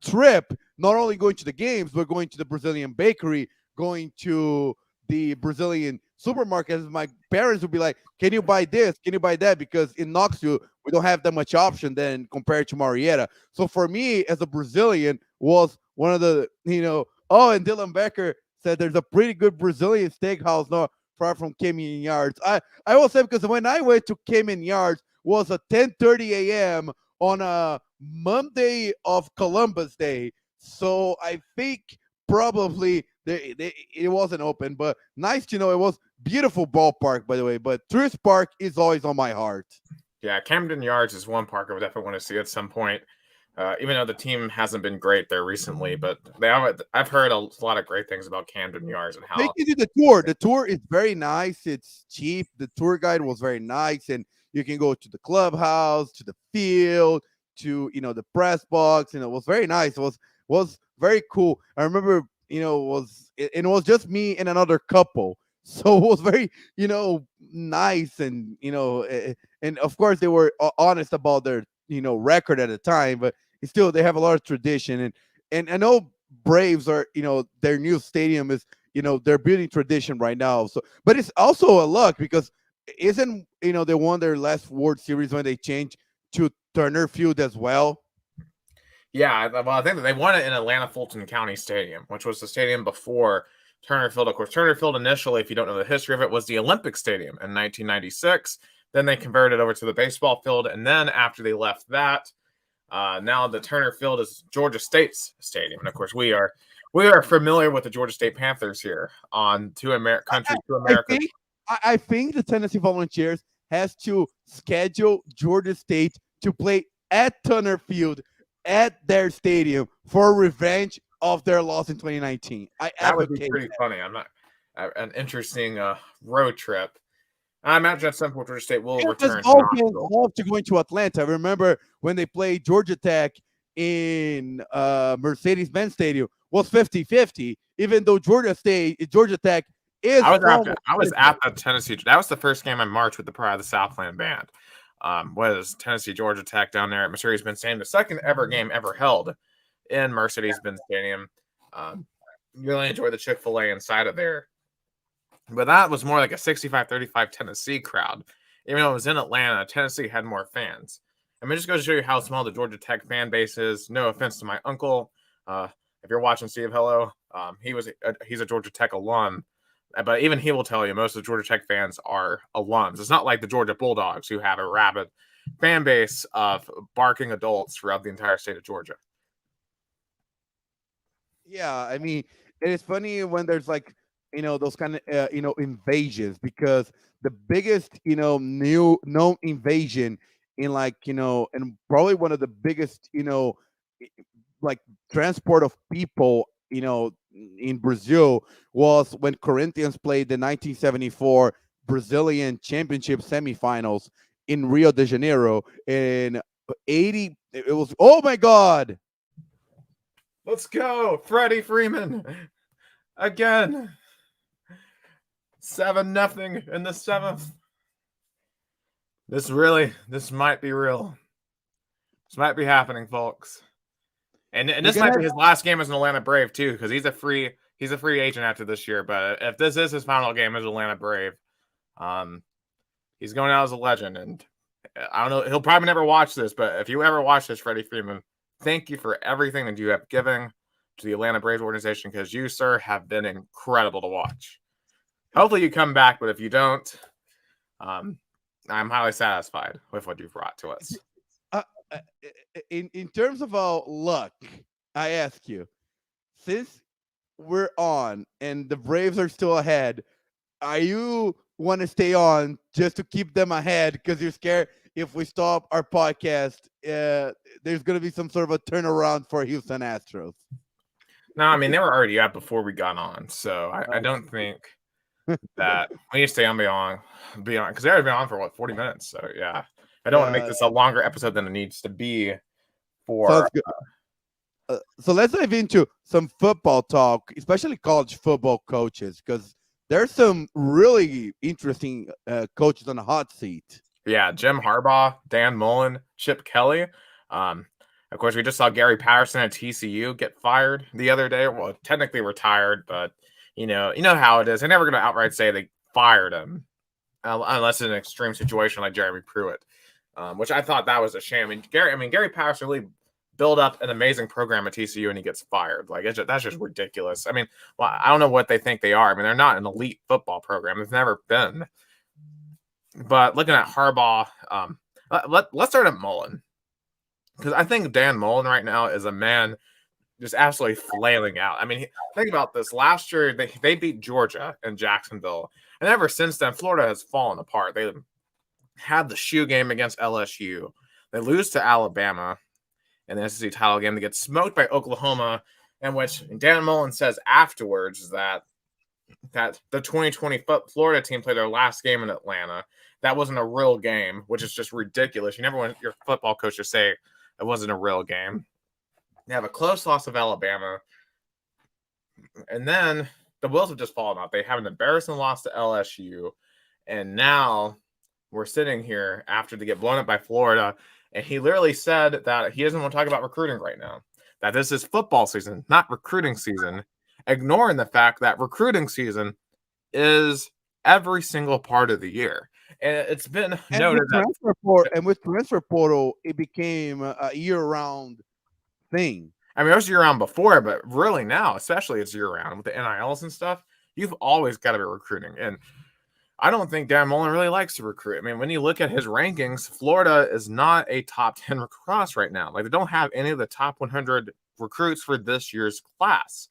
trip, not only going to the games, but going to the Brazilian bakery, going to the Brazilian supermarkets. My parents would be like, "Can you buy this? Can you buy that?" Because in Knoxville, we don't have that much option then compared to Marietta. So for me, as a Brazilian, was one of the, oh, and Dylan Becker said there's a pretty good Brazilian steakhouse not far from Cayman Yards. I will say, because when I went to Cayman Yards was at 10:30 a.m. on a Monday of Columbus Day. So I think probably it wasn't open, but nice to know. It was beautiful ballpark, by the way, but Truist Park is always on my heart. Yeah, Camden Yards is one park I would definitely want to see at some point. Even though the team hasn't been great there recently, but I've heard a lot of great things about Camden Yards and how they can do the tour. The tour is very nice. It's cheap. The tour guide was very nice, and you can go to the clubhouse, to the field, to the press box. It was very nice. It was very cool. I remember, it was just me and another couple. So it was very, nice, and and of course they were honest about their record at the time, but still they have a lot of tradition, and I know Braves are their new stadium is they're building tradition right now. So, but it's also a luck, because isn't they won their last World Series when they changed to Turner Field as well. Yeah, well, I think that they won it in Atlanta Fulton County Stadium, which was the stadium before Turner Field. Of course, Turner Field initially, if you don't know the history of it, was the Olympic Stadium in 1996. Then they converted over to the baseball field, and then after they left that, now the Turner Field is Georgia State's stadium. And of course, we are familiar with the Georgia State Panthers here on Country to America. I think the Tennessee Volunteers has to schedule Georgia State to play at Turner Field at their stadium for revenge of their loss in 2019. That would be pretty funny. An interesting road trip. I imagine at some point Georgia State will return. Love to go into Atlanta. I remember when they played Georgia Tech in Mercedes-Benz Stadium was 50-50, even though Georgia Tech is. I was at the Tennessee. That was the first game in March with the Pride of the Southland band. Was Tennessee Georgia Tech down there at Mercedes-Benz Stadium, the second ever game ever held in Mercedes-Benz Stadium. Really enjoyed the Chick-fil-A inside of there. But that was more like a 65-35 Tennessee crowd. Even though it was in Atlanta, Tennessee had more fans. I mean, just goes to show you how small the Georgia Tech fan base is. No offense to my uncle. If you're watching Steve, hello. He's a Georgia Tech alum. But even he will tell you most of the Georgia Tech fans are alums. It's not like the Georgia Bulldogs, who have a rabid fan base of barking adults throughout the entire state of Georgia. Yeah, I mean, it is funny when there's like, those kind of, invasions, because the biggest, new known invasion in and probably one of the biggest, like transport of people, in Brazil was when Corinthians played the 1974 Brazilian Championship semifinals in Rio de Janeiro in 80. It was, oh my God. Let's go, Freddie Freeman again. 7-0 in the seventh. This might be real. This might be happening, folks. And this might be his last game as an Atlanta Brave too, because he's a free agent after this year. But if this is his final game as Atlanta Brave, he's going out as a legend. And I don't know, he'll probably never watch this, but if you ever watch this, Freddie Freeman, thank you for everything that you have given to the Atlanta Braves organization, because you, sir, have been incredible to watch. Hopefully you come back, but if you don't, I'm highly satisfied with what you've brought to us. In terms of our luck, I ask you, since we're on and the Braves are still ahead, are you want to stay on just to keep them ahead because you're scared if we stop our podcast, there's going to be some sort of a turnaround for Houston Astros? No, I mean, they were already up before we got on, so I don't think that we need to stay on beyond because they already been on for 40 minutes. So yeah, I don't want to make this a longer episode than it needs to be. For so let's dive into some football talk, especially college football coaches, because there's some really interesting coaches on the hot seat. Yeah, Jim Harbaugh, Dan Mullen, Chip Kelly. Of course, we just saw Gary Patterson at TCU get fired the other day. Well, technically retired, but you know how it is. They're never going to outright say they fired him, unless it's an extreme situation like Jeremy Pruitt, which I thought that was a shame. Gary Patterson really built up an amazing program at TCU and he gets fired. Like that's just ridiculous. Well, I don't know what they think they are. They're not an elite football program. They've never been. But looking at Harbaugh, let's start at Mullen, because I think Dan Mullen right now is a man just absolutely flailing out. Think about this. Last year, they beat Georgia and Jacksonville, and ever since then, Florida has fallen apart. They had the shoe game against LSU. They lose to Alabama in the SEC title game. They get smoked by Oklahoma, in which Dan Mullen says afterwards that the 2020 Florida team played their last game in Atlanta. That wasn't a real game, which is just ridiculous. You never want your football coach to say it wasn't a real game. They have a close loss of Alabama. And then the wheels have just fallen off. They have an embarrassing loss to LSU. And now we're sitting here after they get blown up by Florida. And he literally said that he doesn't want to talk about recruiting right now. That this is football season, not recruiting season. Ignoring the fact that recruiting season is every single part of the year. And it's been noted that with transfer portal, it became a year-round thing. It was year-round before, but really now, especially it's year-round with the NILs and stuff. You've always got to be recruiting. And I don't think Dan Mullen really likes to recruit. When you look at his rankings, Florida is not a top 10 recruit right now. They don't have any of the top 100 recruits for this year's class.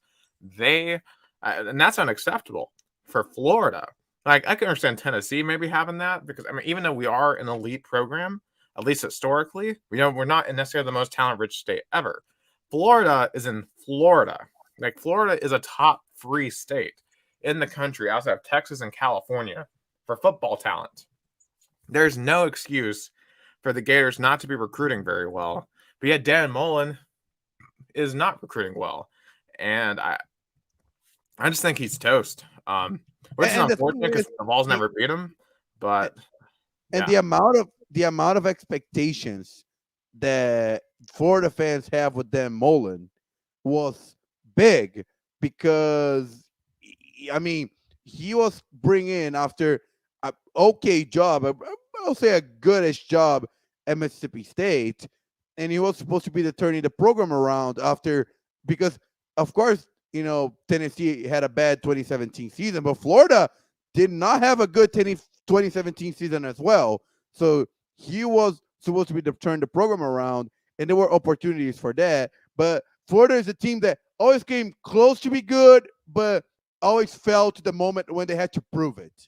And that's unacceptable for Florida. I can understand Tennessee maybe having that because even though we are an elite program, at least historically, we're not necessarily the most talent-rich state ever. Florida is in Florida. Florida is a top 3 state in the country outside of Texas and California for football talent. There's no excuse for the Gators not to be recruiting very well. But yet Dan Mullen is not recruiting well. And I just think he's toast. Which is unfortunate because the Vols never beat him. But the amount of expectations that Florida fans have with Dan Mullen was big because he was bringing after an okay job, I'll say a goodish job at Mississippi State, and he was supposed to be turning the program around because of course Tennessee had a bad 2017 season, but Florida did not have a good 2017 season as well. So he was supposed to be turn the program around, and there were opportunities for that. But Florida is a team that always came close to be good, but always fell to the moment when they had to prove it.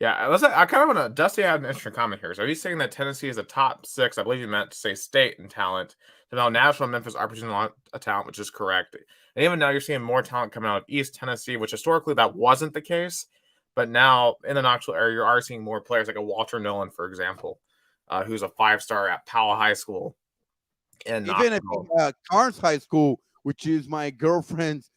Yeah, I kind of want to. Dusty had an interesting comment here. So he's saying that Tennessee is a top 6. I believe he meant to say state in talent. So now Nashville and Memphis are producing a lot of talent, which is correct. And even now you're seeing more talent coming out of East Tennessee, which historically that wasn't the case. But now in the Knoxville area, you are seeing more players like a Walter Nolan, for example, who's a 5-star at Powell High School. And even at Carnes High School, which is my girlfriend's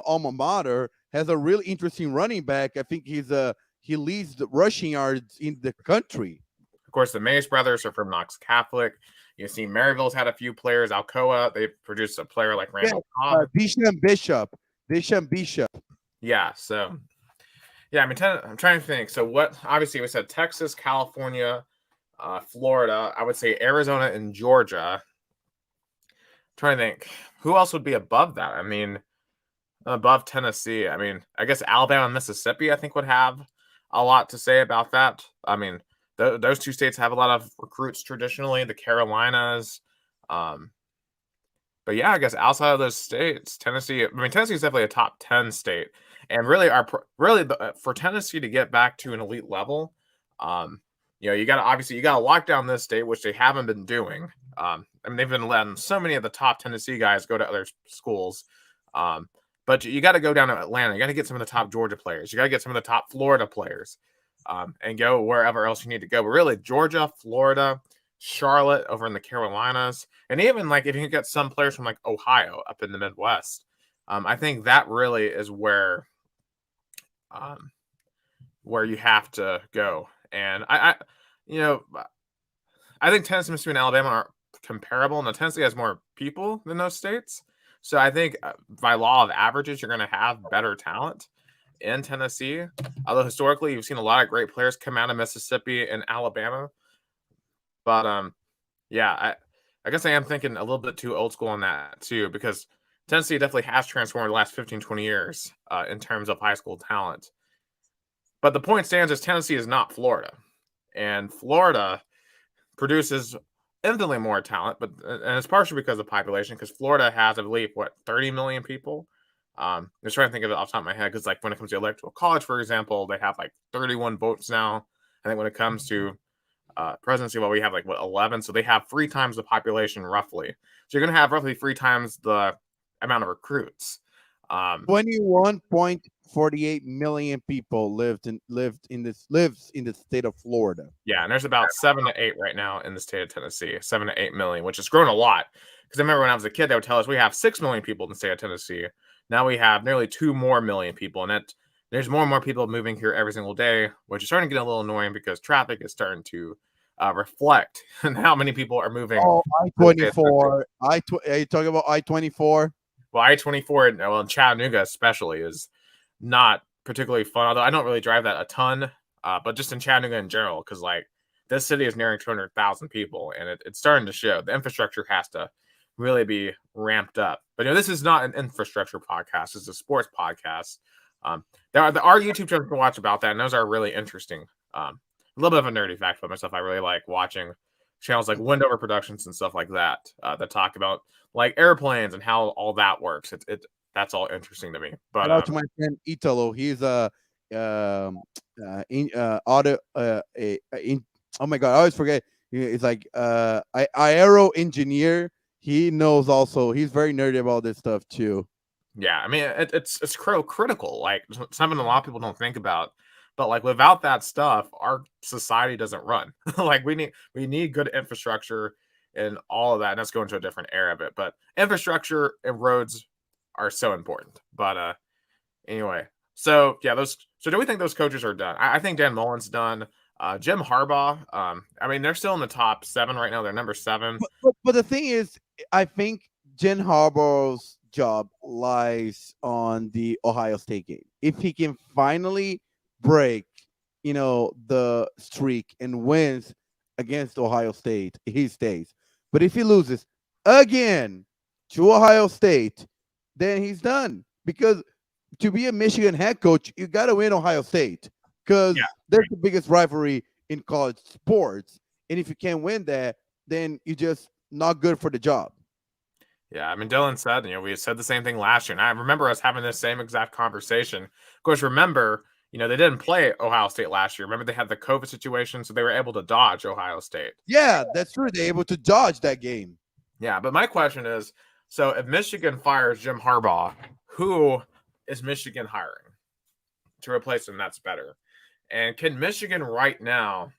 alma mater, has a really interesting running back. I think he leads the rushing yards in the country. Of course, the Mays brothers are from Knox Catholic. You see Maryville's had a few players. Alcoa, they produced a player like Randall Cobb. Bishop. Yeah, so I'm trying to think. So what? Obviously, we said Texas, California, Florida. I would say Arizona and Georgia. I'm trying to think who else would be above that. Above Tennessee. I guess Alabama and Mississippi, I think, would have a lot to say about that. Those 2 states have a lot of recruits traditionally. The Carolinas. But yeah, I guess outside of those states, Tennessee. Tennessee is definitely a top 10 state, and for Tennessee to get back to an elite level, you got to lock down this state, which they haven't been doing. They've been letting so many of the top Tennessee guys go to other schools. But you got to go down to Atlanta. You got to get some of the top Georgia players. You got to get some of the top Florida players, and go wherever else you need to go. But really, Georgia, Florida, Charlotte over in the Carolinas, and even if you can get some players from Ohio up in the Midwest, I think that really is where where you have to go. And I think Tennessee, Mississippi, and Alabama are comparable. Now, Tennessee has more people than those states. So I think by law of averages, you're going to have better talent in Tennessee. Although historically, you've seen a lot of great players come out of Mississippi and Alabama. But I guess I am thinking a little bit too old school on that too, because Tennessee definitely has transformed the last 15, 20 years in terms of high school talent. But the point stands is Tennessee is not Florida. And Florida produces infinitely more talent, and it's partially because of population, because Florida has, I believe, 30 million people. I'm just trying to think of it off the top of my head, because like when it comes to electoral college, for example, they have like 31 votes now. I think when it comes to presidency, we have like 11, so they have 3 times the population roughly. So you're going to have roughly 3 times the amount of recruits. 21.48 million people lives in the state of Florida. Yeah, and there's about 7 to 8 right now in the state of Tennessee, 7 to 8 million, which has grown a lot. Because I remember when I was a kid, they would tell us we have 6 million people in the state of Tennessee. Now we have nearly 2 more million people, and there's more and more people moving here every single day, which is starting to get a little annoying because traffic is starting to reflect on how many people are moving. Oh, I-24. Are you talking about I-24? Well, I-24, in Chattanooga especially, is not particularly fun. Although I don't really drive that a ton, but just in Chattanooga in general, because like this city is nearing 200,000 people, and it's starting to show. The infrastructure has to really be ramped up. But this is not an infrastructure podcast; it's a sports podcast. There are YouTube channels to watch about that, and those are really interesting. A little bit of a nerdy fact about myself: I really like watching channels like Windover Productions and stuff like that that talk about like airplanes and how all that works. That's all interesting to me. But shout out to my friend Italo. He's oh my god, I always forget. It's like aero engineer. He knows also. He's very nerdy about this stuff too. Yeah, I mean it's critical. Like something a lot of people don't think about. But like without that stuff, our society doesn't run. Like we need good infrastructure and all of that. And let's go into a different era of it. But infrastructure and roads are so important. But anyway, so yeah, so do we think those coaches are done? I think Dan Mullen's done. Jim Harbaugh, I mean, they're still in the top 7 right now. They're number 7. But the thing is, I think Jim Harbaugh's job lies on the Ohio State game. If he can finally break, the streak and wins against Ohio State, he stays. But if he loses again to Ohio State, then he's done. Because to be a Michigan head coach, you got to win Ohio State, because they're the biggest rivalry in college sports. And if you can't win that, then you're just not good for the job. Yeah, I mean, Dylan said, we said the same thing last year. And I remember us having this same exact conversation. Of course, remember, they didn't play Ohio State last year. Remember, they had the COVID situation, so they were able to dodge Ohio State. Yeah, that's true. They're able to dodge that game. Yeah, but my question is, so if Michigan fires Jim Harbaugh, who is Michigan hiring to replace him that's better? And can Michigan right now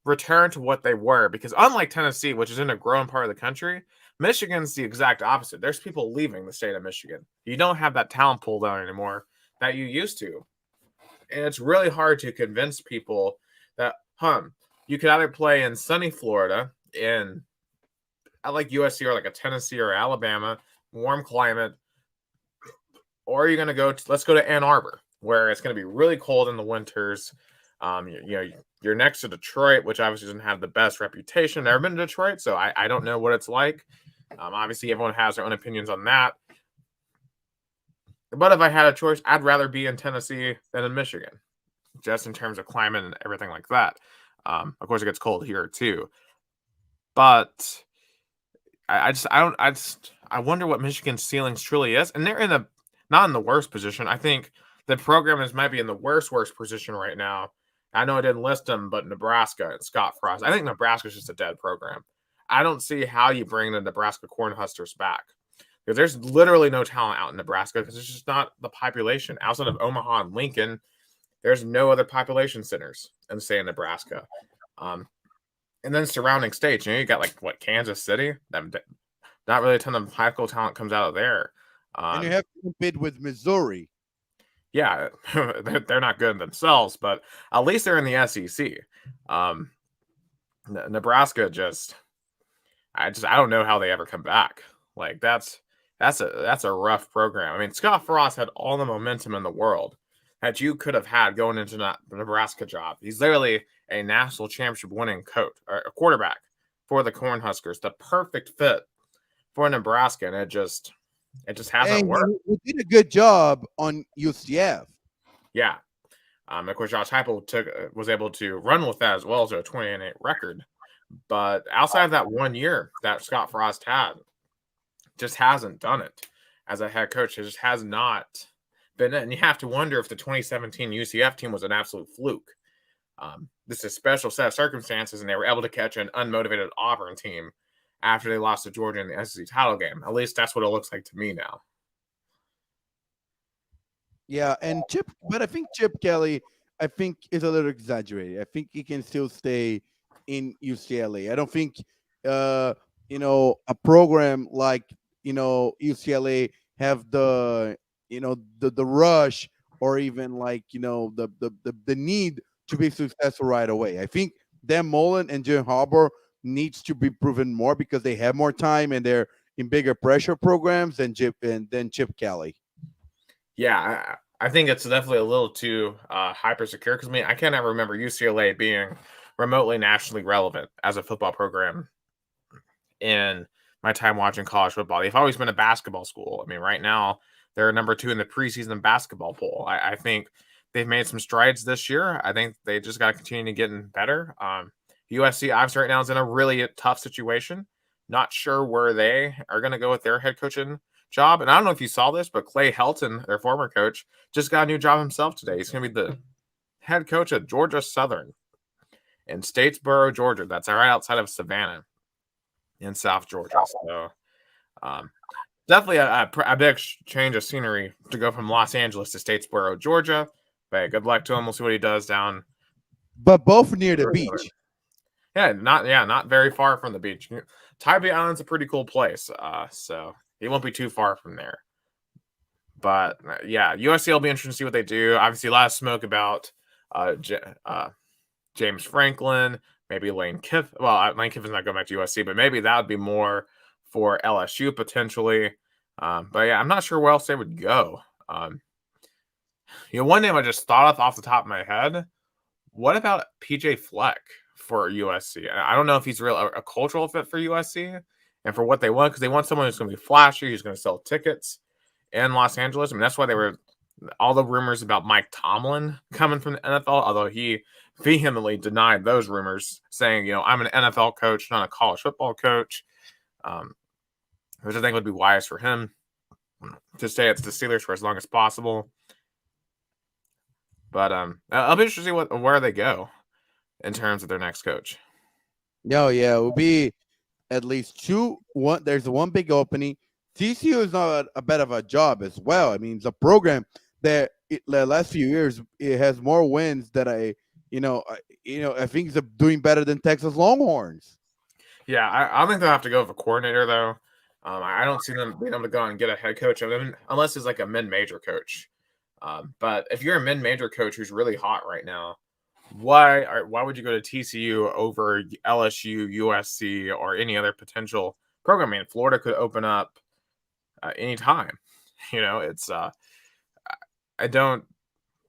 return to what they were? Because unlike Tennessee, which is in a growing part of the country, Michigan's the exact opposite. There's people leaving the state of Michigan. You don't have that talent pool down anymore that you used to. And it's really hard to convince people that, you could either play in sunny Florida, I like USC or like a Tennessee or Alabama, warm climate, or you're going to let's go to Ann Arbor, where it's going to be really cold in the winters. You're next to Detroit, which obviously doesn't have the best reputation. I've never been to Detroit, so I don't know what it's like. Obviously, everyone has their own opinions on that. But if I had a choice, I'd rather be in Tennessee than in Michigan, just in terms of climate and everything like that. Of course, it gets cold here too. But I wonder what Michigan's ceilings truly is, and they're not in the worst position. I think the program might be in the worst position right now. I know I didn't list them, but Nebraska and Scott Frost. I think Nebraska's just a dead program. I don't see how you bring the Nebraska Cornhuskers back, because there's literally no talent out in Nebraska, because it's just not the population. Outside of Omaha and Lincoln, there's no other population centers in the state of Nebraska. And then surrounding states, you got like Kansas City. Not really a ton of high school talent comes out of there. And you have to compete with Missouri. Yeah, they're not good themselves, but at least they're in the SEC. Nebraska I don't know how they ever come back. Like that's a rough program. I mean, Scott Frost had all the momentum in the world that you could have had going into the Nebraska job. He's literally a national championship winning coach or a quarterback for the Cornhuskers, the perfect fit for Nebraska, and it just hasn't And worked. he did a good job on UCF. Yeah. Of course, Josh Heupel was able to run with that as well to a 28 record. But outside of that 1 year that Scott Frost had, just hasn't done it as a head coach. It just has not been it. And you have to wonder if the 2017 UCF team was an absolute fluke. This is a special set of circumstances, and they were able to catch an unmotivated Auburn team after they lost to Georgia in the SEC title game. At least that's what it looks like to me now. Yeah, and but I think Chip Kelly, I think, is a little exaggerated. I think he can still stay in UCLA. I don't think, a program like UCLA have the rush, or even like the need to be successful right away. I think Dan Mullen and Jim Harbaugh needs to be proven more because they have more time and they're in bigger pressure programs than Chip Kelly. Yeah, I think it's definitely a little too hyper secure because I cannot remember UCLA being remotely nationally relevant as a football program in my time watching college football. They've always been a basketball school. I mean, right now they're number 2 in the preseason basketball poll. I think they've made some strides this year. I think they just got to continue getting better. USC obviously right now is in a really tough situation. Not sure where they are going to go with their head coaching job. And I don't know if you saw this, but Clay Helton, their former coach, just got a new job himself today. He's going to be the head coach at Georgia Southern in Statesboro, Georgia. That's right outside of Savannah in South Georgia. So definitely a big change of scenery to go from Los Angeles to Statesboro, Georgia. But good luck to him. We'll see what he does down. But both near the beach. Yeah, not very far from the beach. Tybee Island's a pretty cool place. So he won't be too far from there. But yeah, USC will be interesting to see what they do. Obviously, a lot of smoke about James Franklin, maybe Lane Kiffin. Well, Lane Kiffin's not going back to USC, but maybe that would be more for LSU potentially. But yeah, I'm not sure where else they would go. One name I just thought of off the top of my head. What about PJ Fleck for USC? I don't know if he's a cultural fit for USC and for what they want, because they want someone who's going to be flashy, who's going to sell tickets in Los Angeles. I mean, that's why they were all the rumors about Mike Tomlin coming from the NFL, although he vehemently denied those rumors, saying, I'm an NFL coach, not a college football coach, which I think would be wise for him to stay at the Steelers for as long as possible. But I'll be interested to see where they go in terms of their next coach. No, yeah, it will be at least two. There's one big opening. TCU is not a bit of a job as well. I mean, it's a program that the last few years it has more wins that I think it's doing better than Texas Longhorns. Yeah, I think they'll have to go with a coordinator though. I don't see them being able to go out and get a head coach unless it's like a mid-major coach. But if you're a mid-major coach who's really hot right now, why would you go to TCU over LSU, USC, or any other potential program? I mean, Florida could open up anytime. It's I don't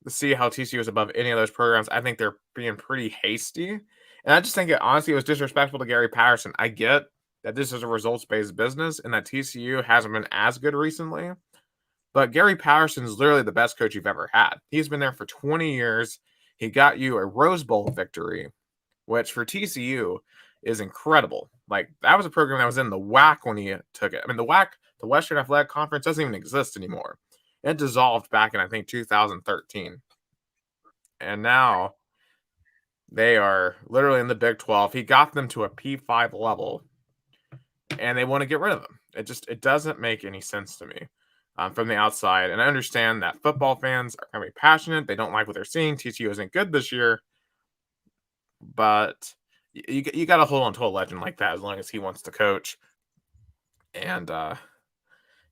see how TCU is above any of those programs. I think they're being pretty hasty, and I just think honestly it was disrespectful to Gary Patterson. I get that this is a results-based business and that TCU hasn't been as good recently, but Gary Patterson is literally the best coach you've ever had. He's been there for 20 years. He got you a Rose Bowl victory, which for TCU is incredible. Like, that was a program that was in the WAC when he took it. I mean, the WAC, the Western Athletic Conference, doesn't even exist anymore. It dissolved back in, I think, 2013. And now they are literally in the Big 12. He got them to a P5 level, and they want to get rid of them. It doesn't make any sense to me. From the outside. And I understand that football fans are going to be passionate. They don't like what they're seeing. TCU isn't good this year. But you got to hold on to a legend like that as long as he wants to coach. And,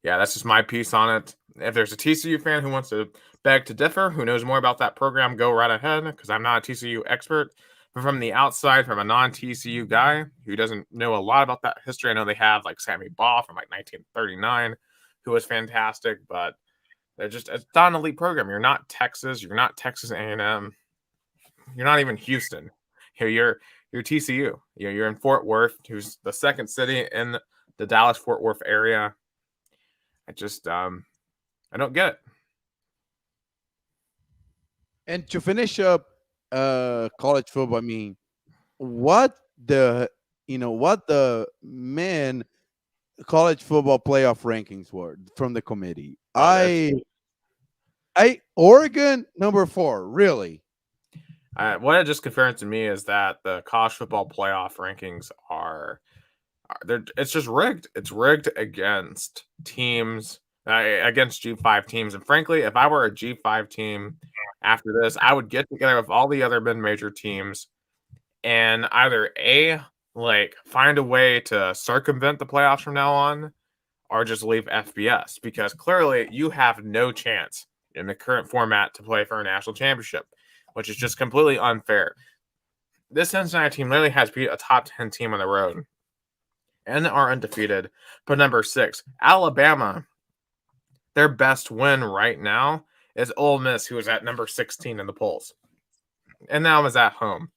Yeah, that's just my piece on it. If there's a TCU fan who wants to beg to differ, who knows more about that program, go right ahead, because I'm not a TCU expert. But from the outside, from a non-TCU guy who doesn't know a lot about that history, I know they have like Sammy Baugh from like 1939, who was fantastic, but it's not an elite program. You're not Texas. You're not Texas A&M. You're not even Houston. You're TCU. You're in Fort Worth, who's the second city in the Dallas-Fort Worth area. I don't get it. And to finish up college football, I mean, what the what the men college football playoff rankings were from the committee. I Oregon number 4, really. What it just confirmed to me is that the college football playoff rankings it's just rigged. It's rigged against teams, against G5 teams. And frankly, if I were a G5 team after this, I would get together with all the other mid-major teams and either find a way to circumvent the playoffs from now on, or just leave FBS, because clearly you have no chance in the current format to play for a national championship, which is just completely unfair. This Cincinnati team literally has beat a top 10 team on the road and are undefeated. But number 6, Alabama, their best win right now is Ole Miss, who is at number 16 in the polls. And now is at home.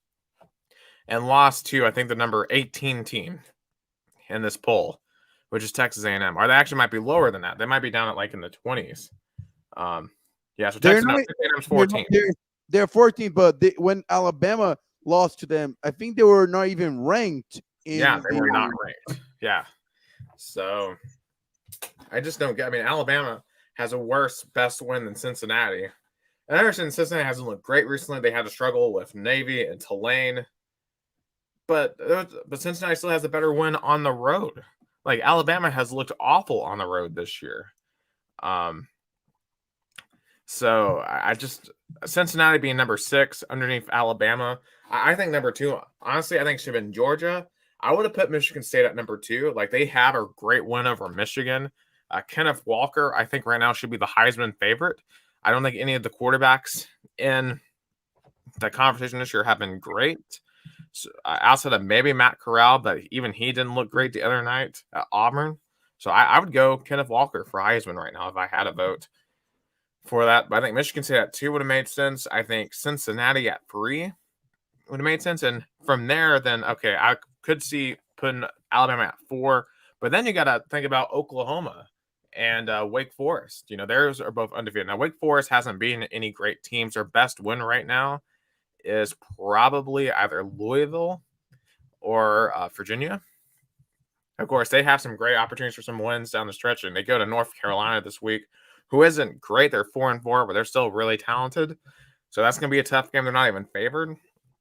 And lost to, I think, the number 18 team in this poll, which is Texas A&M. Or they actually might be lower than that. They might be down at in the 20s. So Texas A&M's 14. They're 14, but when Alabama lost to them, I think they were not even ranked. They were not ranked. Yeah. So I just don't get. I mean, Alabama has a worse best win than Cincinnati. And I understand Cincinnati hasn't looked great recently. They had to struggle with Navy and Tulane. But Cincinnati still has a better win on the road. Alabama has looked awful on the road this year. So I just Cincinnati being number 6 underneath Alabama. I think number 2, honestly, I think should have been Georgia. I would have put Michigan State at number 2. They have a great win over Michigan. Kenneth Walker, I think right now should be the Heisman favorite. I don't think any of the quarterbacks in the conversation this year have been great. So, outside of maybe Matt Corral, but even he didn't look great the other night at Auburn. So I would go Kenneth Walker for Heisman right now if I had a vote for that. But I think Michigan State at 2 would have made sense. I think Cincinnati at 3 would have made sense. And from there, then, okay, I could see putting Alabama at 4. But then you got to think about Oklahoma and Wake Forest. Theirs are both undefeated. Now, Wake Forest hasn't beaten any great teams. Their best win right now is probably either Louisville or Virginia. Of course, they have some great opportunities for some wins down the stretch, and they go to North Carolina this week, who isn't great. They're 4-4, but they're still really talented. So that's going to be a tough game. They're not even favored.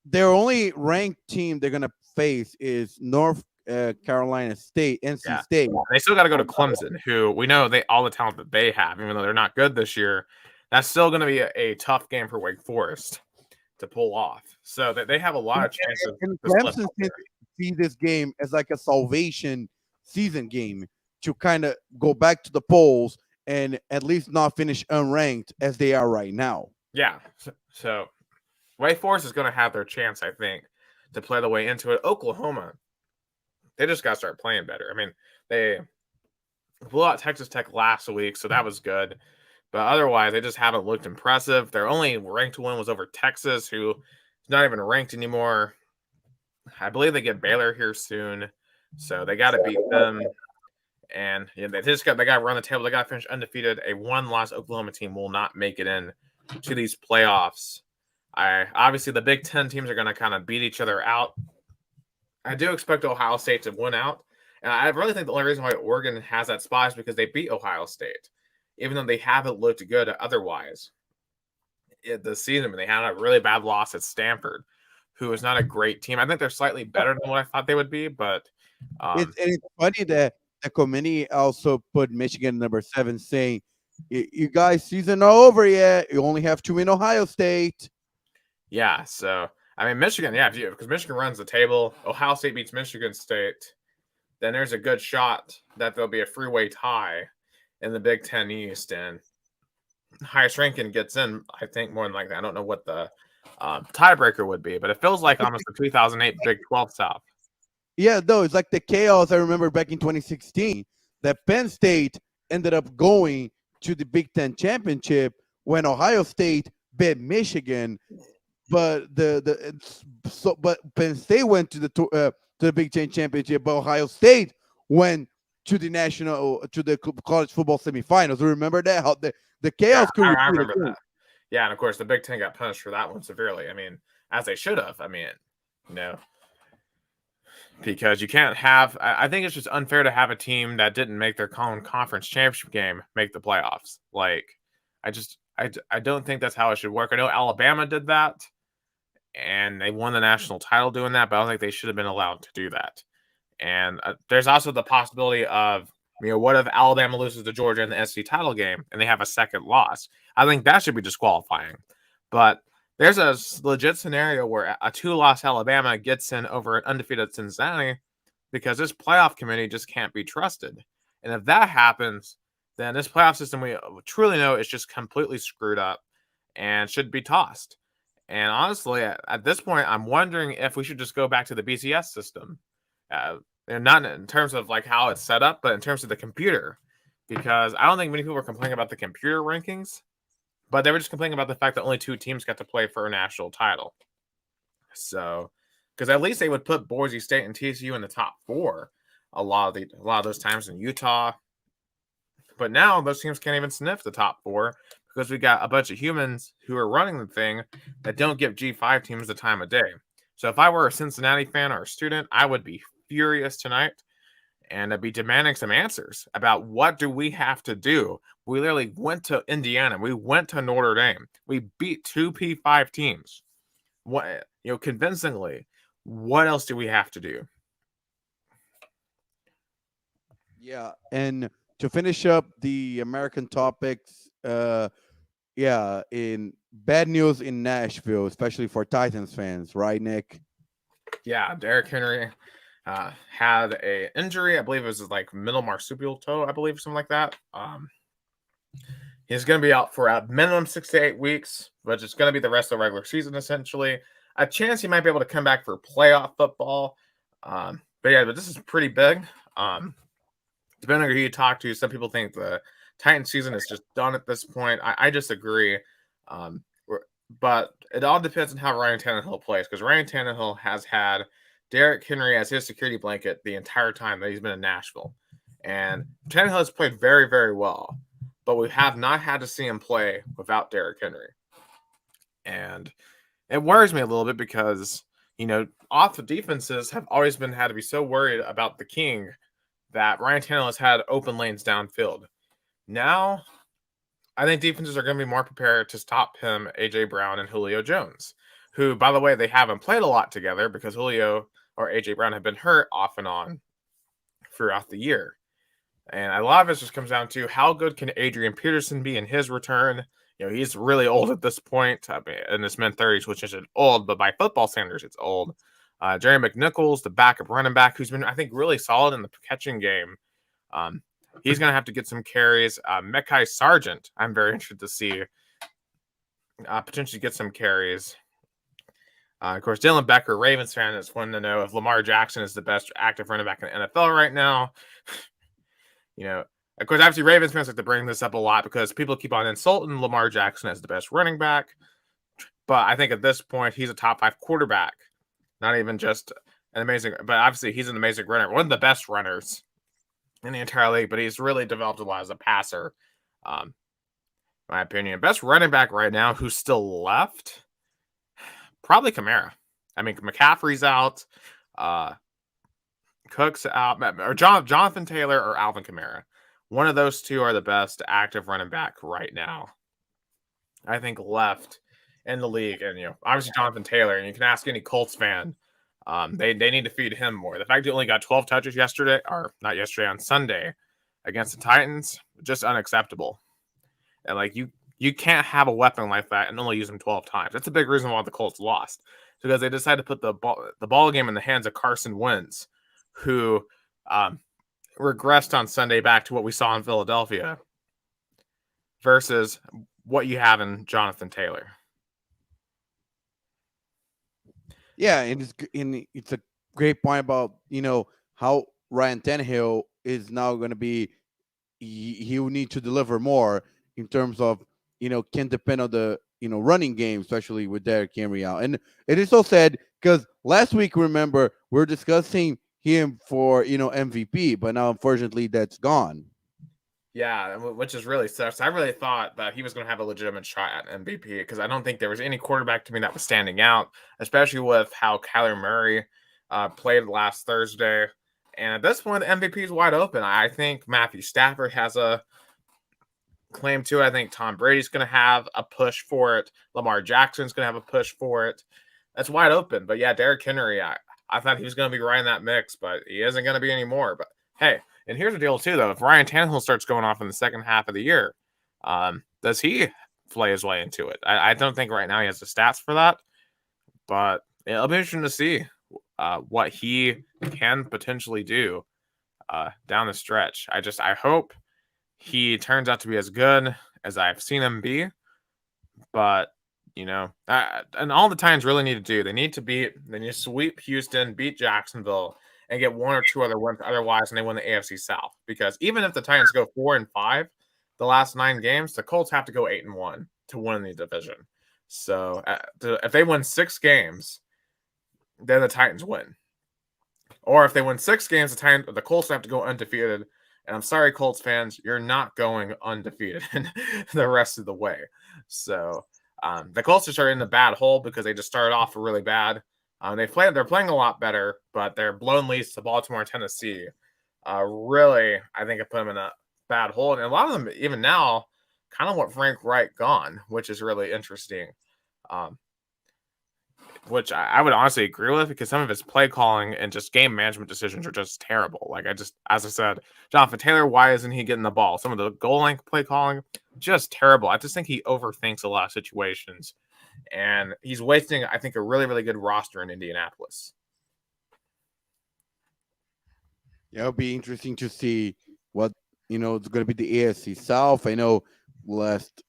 Their only ranked team they're going to face is North Carolina State, NC State. They still got to go to Clemson, who we know all the talent that they have, even though they're not good this year. That's still going to be a tough game for Wake Forest to pull off. So that they have a lot of chances. And Clemson see this game as like a salvation season game to kind of go back to the polls and at least not finish unranked as they are right now. Yeah. So Wake Forest is going to have their chance, I think, to play the way into it. Oklahoma, they just got to start playing better. I mean, they blew out Texas Tech last week, so that was good. But otherwise, they just haven't looked impressive. Their only ranked win was over Texas, who is not even ranked anymore. I believe they get Baylor here soon, so they got to beat them. And they got to run the table. They got to finish undefeated. A 1-loss Oklahoma team will not make it in to these playoffs. Obviously the Big Ten teams are going to kind of beat each other out. I do expect Ohio State to win out, and I really think the only reason why Oregon has that spot is because they beat Ohio State, even though they haven't looked good otherwise this season. But they had a really bad loss at Stanford, who is not a great team. I think they're slightly better than what I thought they would be, but it's funny that the committee also put Michigan number 7, saying, "You guys, season not over yet. You only have to win Ohio State." Yeah, so I mean, Michigan, because Michigan runs the table. Ohio State beats Michigan State, then there's a good shot that there'll be a freeway tie in the Big Ten East, and highest ranking gets in, I think, more than likely. I don't know what the tiebreaker would be, but it feels like almost the 2008 Big 12 South. Yeah, no, it's like the chaos I remember back in 2016 that Penn State ended up going to the Big Ten championship when Ohio State beat Michigan, but but Penn State went to the Big Ten championship, but Ohio State went to the college football semifinals. Remember that how the chaos could I repeat remember again. that. Yeah, and of course the Big Ten got punished for that one severely. I mean, as they should have. I mean, because you can't have. I think it's just unfair to have a team that didn't make their conference championship game make the playoffs. Like, I don't think that's how it should work. I know Alabama did that, and they won the national title doing that, but I don't think they should have been allowed to do that. And there's also the possibility of, what if Alabama loses to Georgia in the SEC title game and they have a second loss? I think that should be disqualifying. But there's a legit scenario where a 2-loss Alabama gets in over an undefeated Cincinnati because this playoff committee just can't be trusted. And if that happens, then this playoff system we truly know is just completely screwed up and should be tossed. And honestly, at this point, I'm wondering if we should just go back to the BCS system. And not in terms of like how it's set up, but in terms of the computer, because I don't think many people were complaining about the computer rankings, but they were just complaining about the fact that only 2 teams got to play for a national title. So, because at least they would put Boise State and TCU in the top 4 a lot of those times in Utah, but now those teams can't even sniff the top 4 because we got a bunch of humans who are running the thing that don't give G5 teams the time of day. So if I were a Cincinnati fan or a student, I would be furious tonight, and I'd be demanding some answers about what do we have to do. We literally went to Indiana, we went to Notre Dame, we beat 2 P5 teams, convincingly. What else do we have to do? Yeah, and to finish up the American topics, in bad news in Nashville, especially for Titans fans, right, Nick? Yeah, Derrick Henry had a injury. I believe it was like middle marsupial toe, I believe, something like that. He's going to be out for a minimum 6 to 8 weeks, but it's going to be the rest of the regular season, essentially. A chance he might be able to come back for playoff football. But this is pretty big. Depending on who you talk to, some people think the Titans season is just done at this point. I disagree. But it all depends on how Ryan Tannehill plays, because Ryan Tannehill has had Derrick Henry as his security blanket the entire time that he's been in Nashville. And Tannehill has played very, very well, but we have not had to see him play without Derrick Henry. And it worries me a little bit because, off the defenses have always had to be so worried about the king that Ryan Tannehill has had open lanes downfield. Now, I think defenses are going to be more prepared to stop him, A.J. Brown, and Julio Jones, who, by the way, they haven't played a lot together because Julio or A.J. Brown have been hurt off and on throughout the year. And a lot of it just comes down to how good can Adrian Peterson be in his return. He's really old at this point, in his mid-30s, which isn't old, but by football standards, it's old. Jerry McNichols, the backup running back, who's been, I think, really solid in the catching game. He's going to have to get some carries. Mekhi Sargent, I'm very interested to see potentially get some carries. Of course, Dylan Becker, Ravens fan, is wanting to know if Lamar Jackson is the best active running back in the NFL right now. Of course, obviously, Ravens fans like to bring this up a lot because people keep on insulting Lamar Jackson as the best running back. But I think at this point, he's a top 5 quarterback. Not even just an amazing, but obviously he's an amazing runner. One of the best runners in the entire league, but he's really developed a lot as a passer. In my opinion, best running back right now who's still left, probably Kamara. I mean, McCaffrey's out, Cook's out, or Jonathan Taylor or Alvin Kamara. One of those two are the best active running back right now, I think, left in the league. And, obviously Jonathan Taylor, and you can ask any Colts fan, they need to feed him more. The fact he only got 12 touches on Sunday against the Titans, just unacceptable. And you can't have a weapon like that and only use him 12 times. That's a big reason why the Colts lost, because they decided to put the ball game in the hands of Carson Wentz, who regressed on Sunday back to what we saw in Philadelphia versus what you have in Jonathan Taylor. Yeah, and it's a great point about how Ryan Tannehill is now going to be. He will need to deliver more in terms of can depend on the running game, especially with Derrick Henry out. And it is so sad because last week, remember, we're discussing him for MVP, but now unfortunately that's gone. Yeah, which is really sucks. I really thought that he was going to have a legitimate shot at MVP because I don't think there was any quarterback to me that was standing out, especially with how Kyler Murray played last Thursday. And at this point, the MVP is wide open. I think Matthew Stafford has a claim to it. I think Tom Brady's going to have a push for it. Lamar Jackson's going to have a push for it. That's wide open. But yeah, Derrick Henry, I thought he was going to be right in that mix, but he isn't going to be anymore. But hey, and here's the deal too, though. If Ryan Tannehill starts going off in the second half of the year, does he play his way into it? I don't think right now he has the stats for that, but it'll be interesting to see what he can potentially do down the stretch. I hope he turns out to be as good as I've seen him be, but and all the Titans really need to do, they need to sweep Houston, beat Jacksonville, and get one or two other wins otherwise, and they win the AFC South. Because even if the Titans go 4-5 the last 9 games, the Colts have to go 8-1 to win the division. So if they win 6 games, then the Titans win. Or if they win 6 games, the Colts have to go undefeated. And I'm sorry, Colts fans, you're not going undefeated the rest of the way. So the Colts just are in the bad hole because they just started off really bad. They're playing a lot better, but their blown leads to Baltimore and Tennessee really, I think, have put them in a bad hole. And a lot of them, even now, kind of want Frank Reich gone, which is really interesting. Which I would honestly agree with, because some of his play calling and just game management decisions are just terrible. Like, as I said, Jonathan Taylor, why isn't he getting the ball? Some of the goal line play calling, just terrible. I just think he overthinks a lot of situations, and he's wasting, I think, a really, really good roster in Indianapolis. Yeah, it'll be interesting to see what it's going to be the AFC South. I know last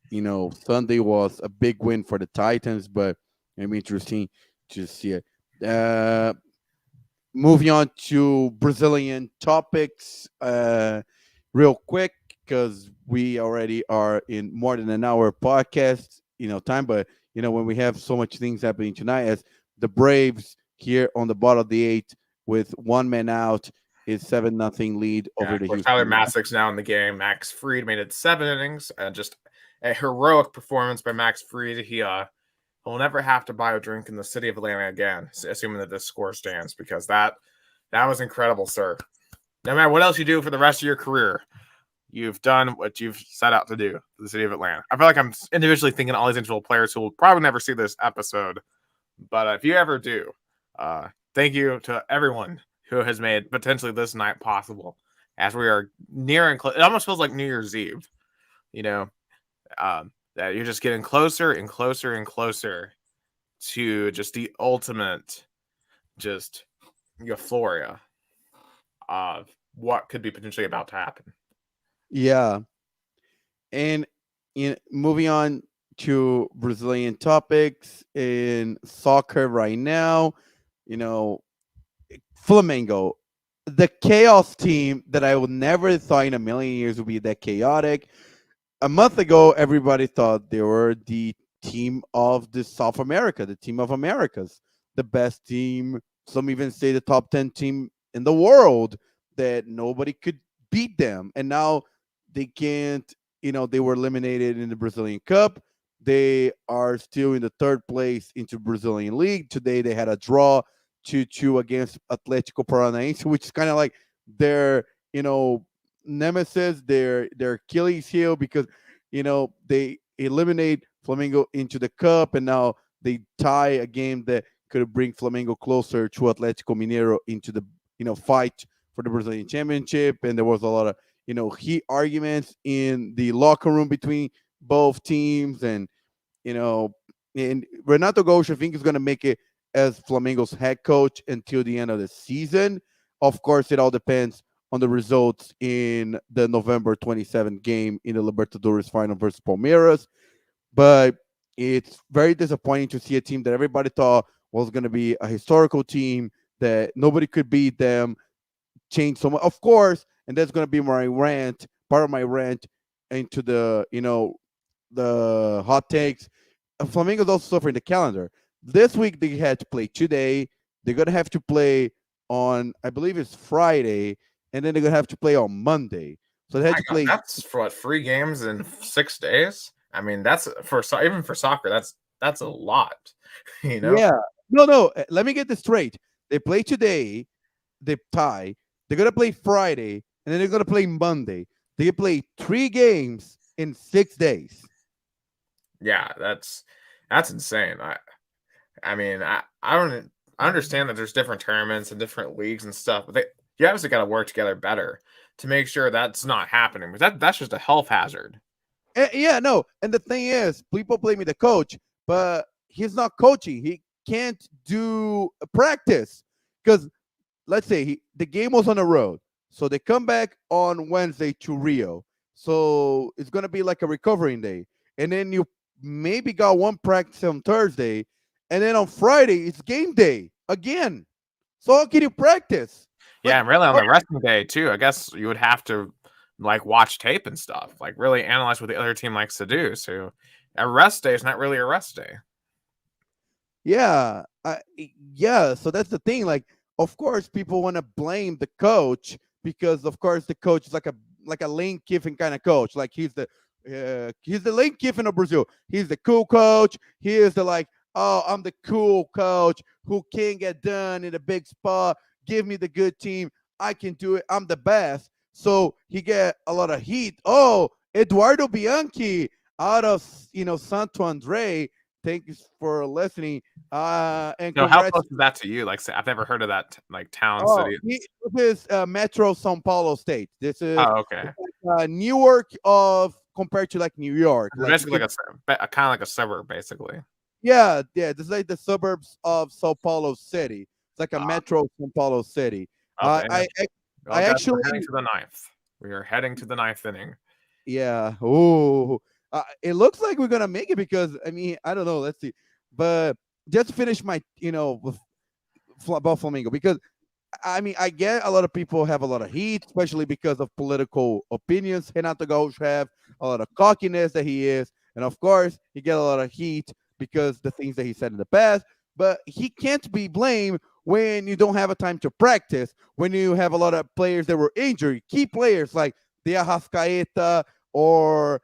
Sunday was a big win for the Titans, but it'll be interesting to see it. Moving on to Brazilian topics, real quick, because we already are in more than an hour podcast, time. But when we have so much things happening tonight, as the Braves here on the bottom of the 8th with 1 man out, is 7-0 lead over the Houston. Tyler Matzek's now in the game. Max Fried made it 7 innings, and just a heroic performance by Max Fried. He'll never have to buy a drink in the city of Atlanta again, assuming that this score stands, because that was incredible, sir. No matter what else you do for the rest of your career, you've done what you've set out to do for the city of Atlanta. I feel like I'm individually thinking all these individual players who will probably never see this episode, but if you ever do, thank you to everyone who has made potentially this night possible, as we are nearing. It almost feels like New Year's Eve, that you're just getting closer and closer and closer to just the ultimate, just euphoria of what could be potentially about to happen. Yeah. And moving on to Brazilian topics in soccer right now, Flamengo, the chaos team that I would never thought in a million years would be that chaotic. A month ago, everybody thought they were the team of the South America, the team of Americas, the best team. Some even say the top 10 team in the world, that nobody could beat them. And now they can't, they were eliminated in the Brazilian Cup. They are still in the 3rd place into Brazilian League. Today they had a draw 2-2 against Atlético Paranaense, which is kind of like their, nemesis, their Achilles heel, because they eliminate Flamengo into the cup, and now they tie a game that could bring Flamengo closer to Atlético Mineiro into the fight for the Brazilian championship. And there was a lot of heat arguments in the locker room between both teams, and and Renato Gaúcho, I think, is going to make it as Flamengo's head coach until the end of the season. Of course, it all depends on the results in the November 27th game in the Libertadores final versus Palmeiras. But it's very disappointing to see a team that everybody thought was going to be a historical team that nobody could beat them change so much. Of course, and that's going to be my rant, part of my rant into the hot takes. Flamengo's also suffering the calendar. This week they had to play today. They're going to have to play on, I believe it's Friday, and then they're going to have to play on Monday. So they had to play. That's for what, 3 games in 6 days. I mean, that's even for soccer. That's a lot. Yeah. No. Let me get this straight. They play today. They tie. They're gonna play Friday, and then they're gonna play Monday. They play 3 games in 6 days. Yeah, that's insane. I don't. I understand that there's different tournaments and different leagues and stuff, but you obviously got to work together better to make sure that's not happening. Because that's just a health hazard. Yeah, no. And the thing is, people blame me the coach, but he's not coaching. He can't do a practice because let's say the game was on the road. So they come back on Wednesday to Rio. So it's going to be like a recovering day. And then you maybe got one practice on Thursday. And then on Friday, it's game day again. So how can you practice? Yeah, and really on the resting day, too. I guess you would have to watch tape and stuff. Really analyze what the other team likes to do. So a rest day is not really a rest day. Yeah. So that's the thing. Of course, people want to blame the coach because, of course, the coach is like a Lane Kiffin kind of coach. He's the Lane Kiffin of Brazil. He's the cool coach. He is I'm the cool coach who can get done in a big spot. Give me the good team. I can do it. I'm the best. So he get a lot of heat. Oh, Eduardo Bianchi out of Santo Andre. Thank you for listening. And how close is that to you? I've never heard of that town city. This is Metro São Paulo State. This is okay. Newark compared to New York. Basically kind of like a suburb, basically. Yeah. This is the suburbs of Sao Paulo City. It's like a Metro São Paulo City. Okay. I actually heading to the ninth. We are heading to the 9th inning. Yeah. Oh, it looks like we're gonna make it because I don't know. Let's see. But just finish my about Flamengo because I get a lot of people have a lot of heat, especially because of political opinions. Renato Gaúcho have a lot of cockiness that he is, and of course he get a lot of heat because the things that he said in the past. But he can't be blamed when you don't have a time to practice, when you have a lot of players that were injured, key players like the Arrascaeta or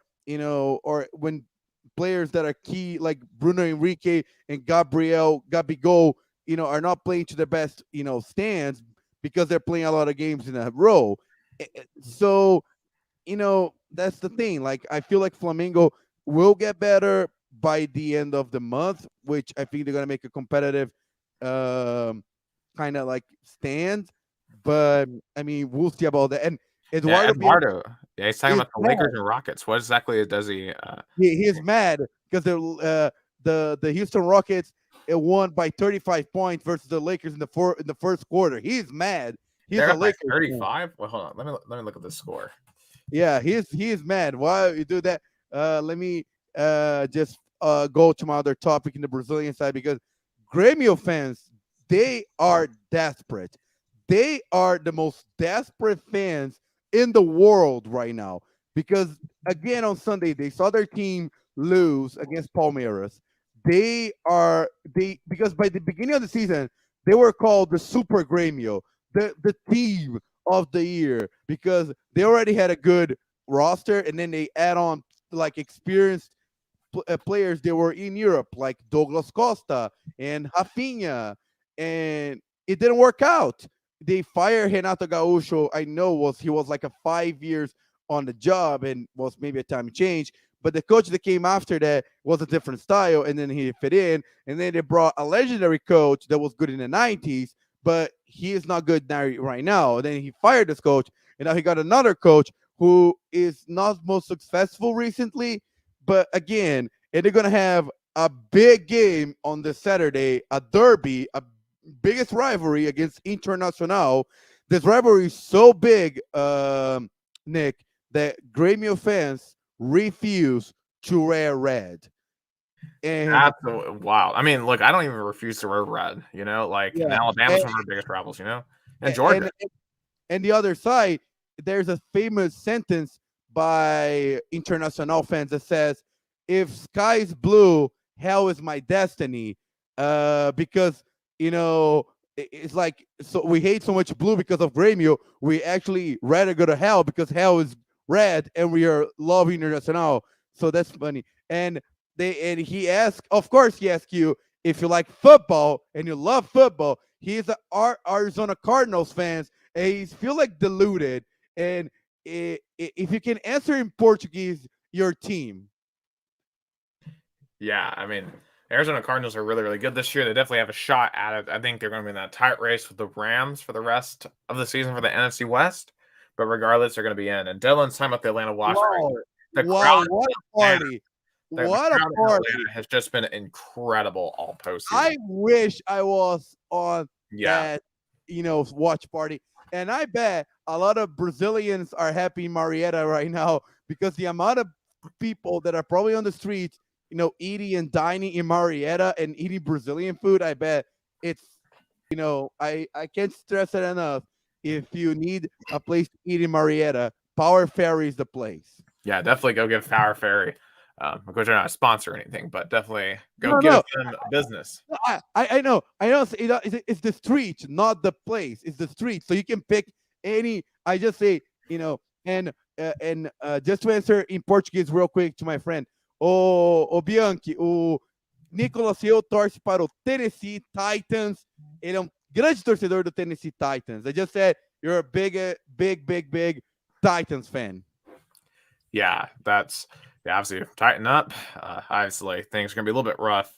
when players that are key like Bruno Henrique and Gabigol, are not playing to their best, stands because they're playing a lot of games in a row. So, that's the thing. I feel like Flamengo will get better by the end of the month, which I think they're going to make a competitive kind of stand. But, we'll see about that. And Eduardo. Yeah, he's talking about the Lakers and Rockets. What exactly does he? He's mad because the Houston Rockets won by 35 points versus the Lakers in the first quarter. He's mad. He's a Lakers 35. Well, hold on. Let me look at the score. Yeah, he's mad. Why you do that? Let me just go to my other topic in the Brazilian side because Grêmio fans, they are desperate. They are the most desperate fans in the world right now because again on Sunday they saw their team lose against Palmeiras. Because by the beginning of the season they were called the Super Grêmio, the team of the year because they already had a good roster and then they add on experienced players that were in Europe like Douglas Costa and Rafinha, and it didn't work out. They fired Renato Gaúcho. I know he was 5 years on the job and was maybe a time change. But the coach that came after that was a different style, and then he fit in. And then they brought a legendary coach that was good in the 90s, but he is not good right now. And then he fired this coach, and now he got another coach who is not most successful recently. But again, and they're going to have a big game on this Saturday, a derby, a biggest rivalry against Internacional this rivalry is so big, Nick, that Grêmio fans refuse to wear red. And That's wild. I mean, look, I don't even refuse to wear red. Like in yeah, Alabama's and, one of our biggest rivals. And and Georgia. and the other side, there's a famous sentence by international fans that says, "If sky is blue, hell is my destiny." Because it's like, so we hate so much blue because of Grêmio. We actually rather go to hell because hell is red, and we are love international. So that's funny. And he asked, of course, he asked you if you like football and you love football. He's a Arizona Cardinals fans, and he feel like deluded. And if you can answer in Portuguese, your team. Yeah, I mean, Arizona Cardinals are really, really good this year. They definitely have a shot at it. I think they're going to be in that tight race with the Rams for the rest of the season for the NFC West. But regardless, they're going to be in. And Dylan's time at the Atlanta Watch Party. Wow. The Wow, crowd, what a party. the What a crowd in party. Atlanta has just been incredible all postseason. I wish I was on Yeah, that, watch party. And I bet a lot of Brazilians are happy in Marietta right now because the amount of people that are probably on the streets, eating and dining in Marietta and eating Brazilian food, I bet it's, I can't stress it enough. If you need a place to eat in Marietta, Power Ferry is the place. yeah, definitely go give Power Ferry. Of course, they're not a sponsor or anything, but definitely go No, give no. them business. I know. It's the street, not the place. It's the street. So you can pick any. I just say, and just to answer in Portuguese real quick to my friend, o Bianchi, o Nicolas Hill torce para o Tennessee Titans. Ele é grande torcedor do Tennessee Titans. I just said you're a big Titans fan. Yeah, that's obviously tighten up. Obviously, things are gonna be a little bit rough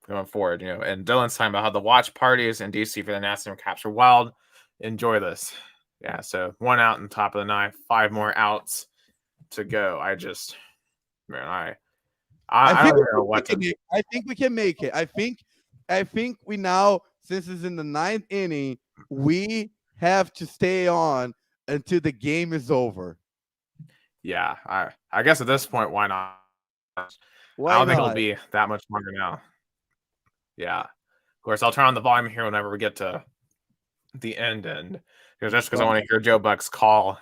going forward. And Dylan's talking about how the watch parties in DC for the National Capture Wild. Enjoy this. Yeah, so 1 out in top of the ninth, 5 more outs to go. I don't know what to. I think we can make it. I think we now, since it's in the 9th inning, we have to stay on until the game is over. Yeah, I guess at this point, why not? Why I don't think not? it'll be that much longer now. Yeah, of course, I'll turn on the volume here whenever we get to the end, just because I want to hear Joe Buck's call.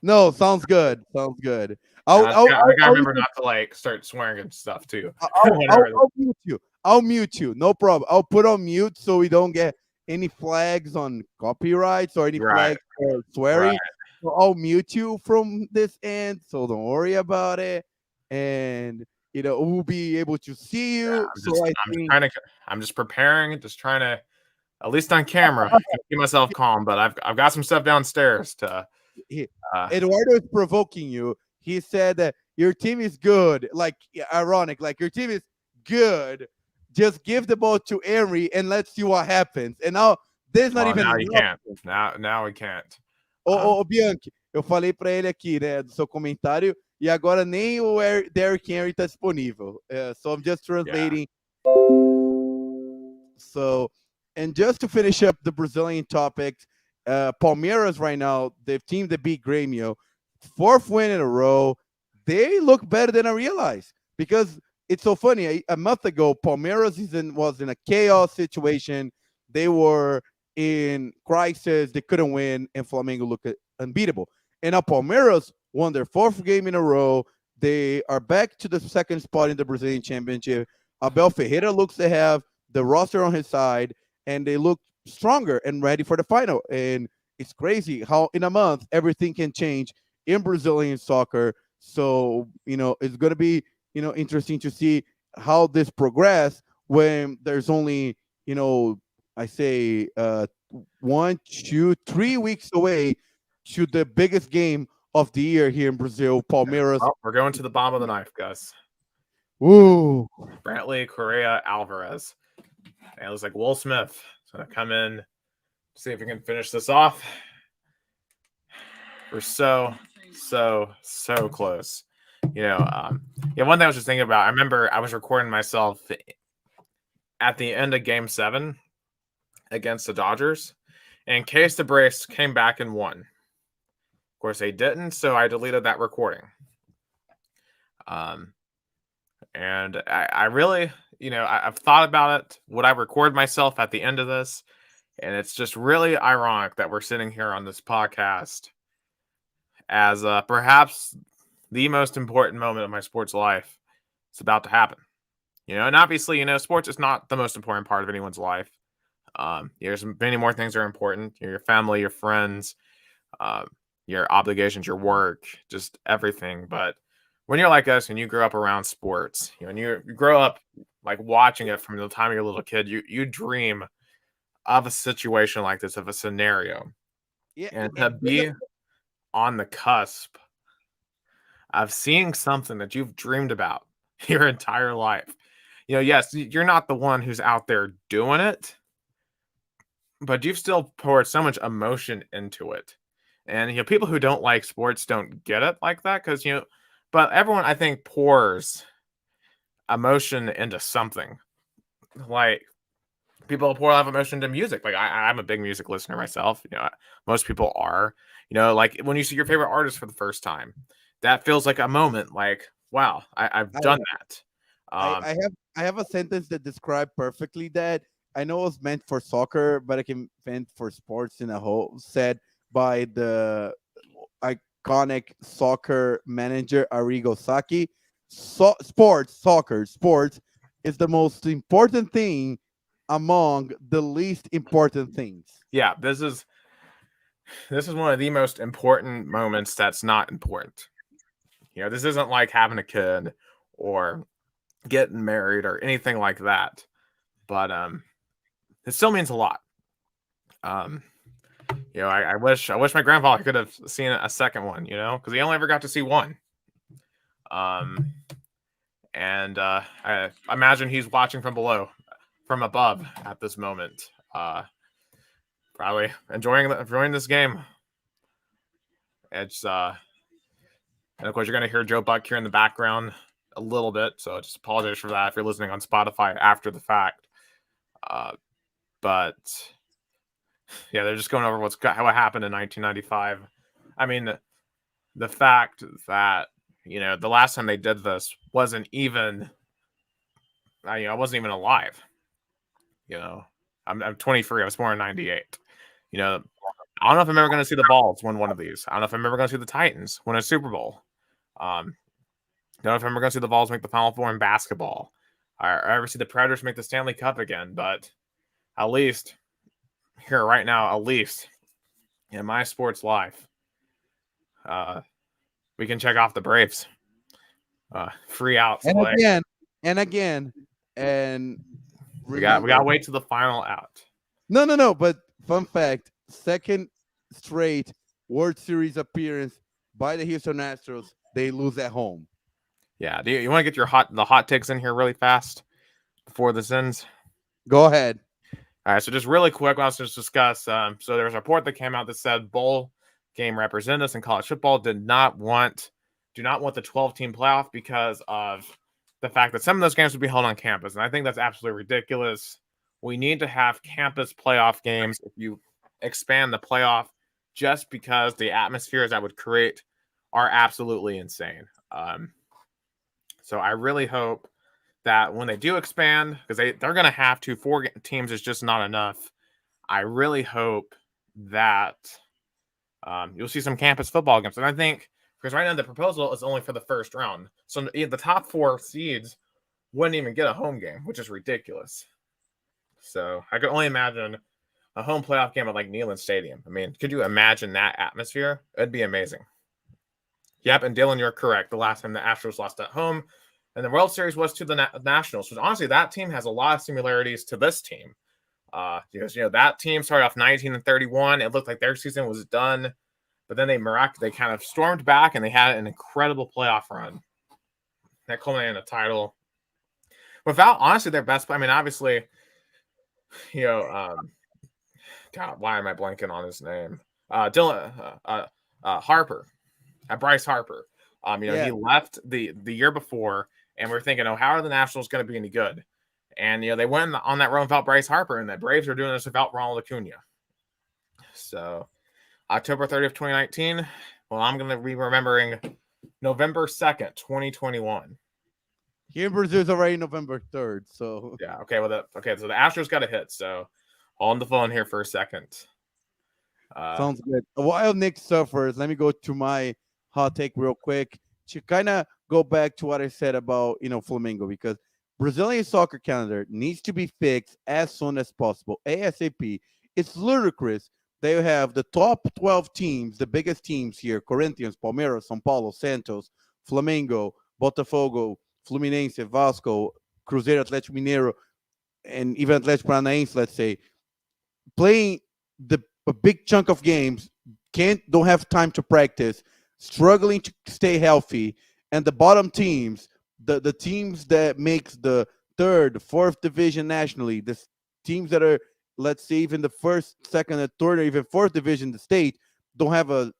No, sounds good. Sounds good. I gotta remember not to start swearing and stuff too. I'll mute you. I'll mute you. No problem. I'll put on mute so we don't get any flags on copyrights or any flags for swearing. Right. So I'll mute you from this end, so don't worry about it. And we'll be able to see you. I'm just preparing, just trying to, at least on camera, keep myself calm. But I've got some stuff downstairs to. Eduardo is provoking you. He said that your team is good. Like, ironic. Like, your team is good. Just give the ball to Henry and let's see what happens. And now there's not even. Now you can't. Now we can't. Ô, Bianchi, eu falei para ele aqui, né, do seu comentário, e agora nem o Derrick Henry está disponível. So I'm just translating. Yeah. So, and just to finish up the Brazilian topics, Palmeiras right now, the team that beat Grêmio, 4th win in a row. They look better than I realized, because it's so funny. A month ago, Palmeiras was in a chaos situation. They were in crisis, they couldn't win, and Flamengo looked unbeatable. And now Palmeiras won their 4th game in a row. They are back to the 2nd spot in the Brazilian Championship. Abel Ferreira looks to have the roster on his side, and they look stronger and ready for the final. And it's crazy how in a month everything can change in Brazilian soccer. So, it's going to be, interesting to see how this progress when there's only, I say 1, 2, 3 weeks away to the biggest game of the year here in Brazil, Palmeiras. Well, we're going to the bottom of the knife, Gus. Ooh. Brantley, Correa, Alvarez. And it looks like Will Smith is going to come in, see if we can finish this off. We're so close. One thing I was just thinking about, I remember I was recording myself at the end of Game 7 against the Dodgers, in case the Braves came back and won. Of course, they didn't, so I deleted that recording. And I really, I've thought about it. Would I record myself at the end of this? And it's just really ironic that we're sitting here on this podcast as perhaps the most important moment of my sports life is about to happen. And obviously, sports is not the most important part of anyone's life. There's many more things that are important. Your family, your friends, your obligations, your work, just everything. But when you're like us and you grow up around sports, and you grow up like watching it from the time you're a little kid, you dream of a situation like this, of a scenario. Yeah, And to be on the cusp of seeing something that you've dreamed about your entire life. Yes, you're not the one who's out there doing it, but you've still poured so much emotion into it. And people who don't like sports don't get it like that because but everyone, I think, pours emotion into something. Like people pour a lot of emotion into music. Like I'm a big music listener myself. Most people are. Like when you see your favorite artist for the first time, that feels like a moment. Like, wow, I've done that. I have a sentence that describes perfectly that. I know it was meant for soccer, but it can meant for sports in a whole. Said by the iconic soccer manager Arrigo Sacchi. Soccer, sports is the most important thing among the least important things. Yeah, this is one of the most important moments that's not important. This isn't like having a kid or getting married or anything like that. But it still means a lot. I wish my grandfather could have seen a second one, because he only ever got to see one. And I imagine he's watching from above at this moment. Probably enjoying this game. It's and of course you're gonna hear Joe Buck here in the background a little bit, so just apologize for that if you're listening on Spotify after the fact. But yeah, they're just going over what happened in 1995. I mean, the fact that the last time they did this wasn't even. I wasn't even alive. I'm 23. I was born in '98. I don't know if I'm ever going to see the Balls win one of these. I don't know if I'm ever going to see the Titans win a Super Bowl. I don't know if I'm ever going to see the Vols make the Final Four in basketball. Or ever see the Predators make the Stanley Cup again. But at least here right now, at least in my sports life, we can check off the Braves. Free outs. And again, and we got to wait to the final out. No. But fun fact: second straight World Series appearance by the Houston Astros. They lose at home. Yeah. Do you want to get the hot takes in here really fast before this ends? Go ahead. All right. So just really quick, let's just discuss. So there was a report that came out that said bowl game representatives in college football do not want the 12-team playoff because of the fact that some of those games would be held on campus. And I think that's absolutely ridiculous. We need to have campus playoff games if you expand the playoff, just because the atmospheres that would create are absolutely insane. So I really hope that when they do expand, because they're going to have to, 4 teams is just not enough. I really hope that you'll see some campus football games. And I think, because right now the proposal is only for the first round. So the top 4 seeds wouldn't even get a home game, which is ridiculous. So I could only imagine a home playoff game at like Neyland Stadium. I mean, could you imagine that atmosphere? It'd be amazing. Yep, and Dylan, you're correct. The last time the Astros lost at home and the World Series was to the Nationals, which honestly, that team has a lot of similarities to this team. Because that team started off 19-31. It looked like their season was done, but then they kind of stormed back and they had an incredible playoff run that culminated in a title. Without honestly their best play, I mean, obviously, God, why am I blanking on his name? Harper, Bryce Harper. He left the year before, and we're thinking, how are the Nationals going to be any good? And they went on that run without Bryce Harper, and the Braves are doing this without Ronald Acuna. So October 30th, 2019. Well, I'm going to be remembering November 2nd, 2021. Here in Brazil, it's already November 3rd. So Yeah. Okay. Well, so the Astros got a hit. So hold on the phone here for a second. sounds good. While Nick suffers, let me go to my hot take real quick to kind of go back to what I said about Flamengo, because Brazilian soccer calendar needs to be fixed as soon as possible, ASAP. It's ludicrous. They have the top 12 teams, the biggest teams here: Corinthians, Palmeiras, São Paulo, Santos, Flamengo, Botafogo, Fluminense, Vasco, Cruzeiro, Atlético Mineiro, and even Atlético Paranaense, let's say, playing a big chunk of games, don't have time to practice, struggling to stay healthy, and the bottom teams, the teams that makes the third, fourth division nationally, the teams that are, let's say, even the first, second, and third, or even fourth division in the state, don't have a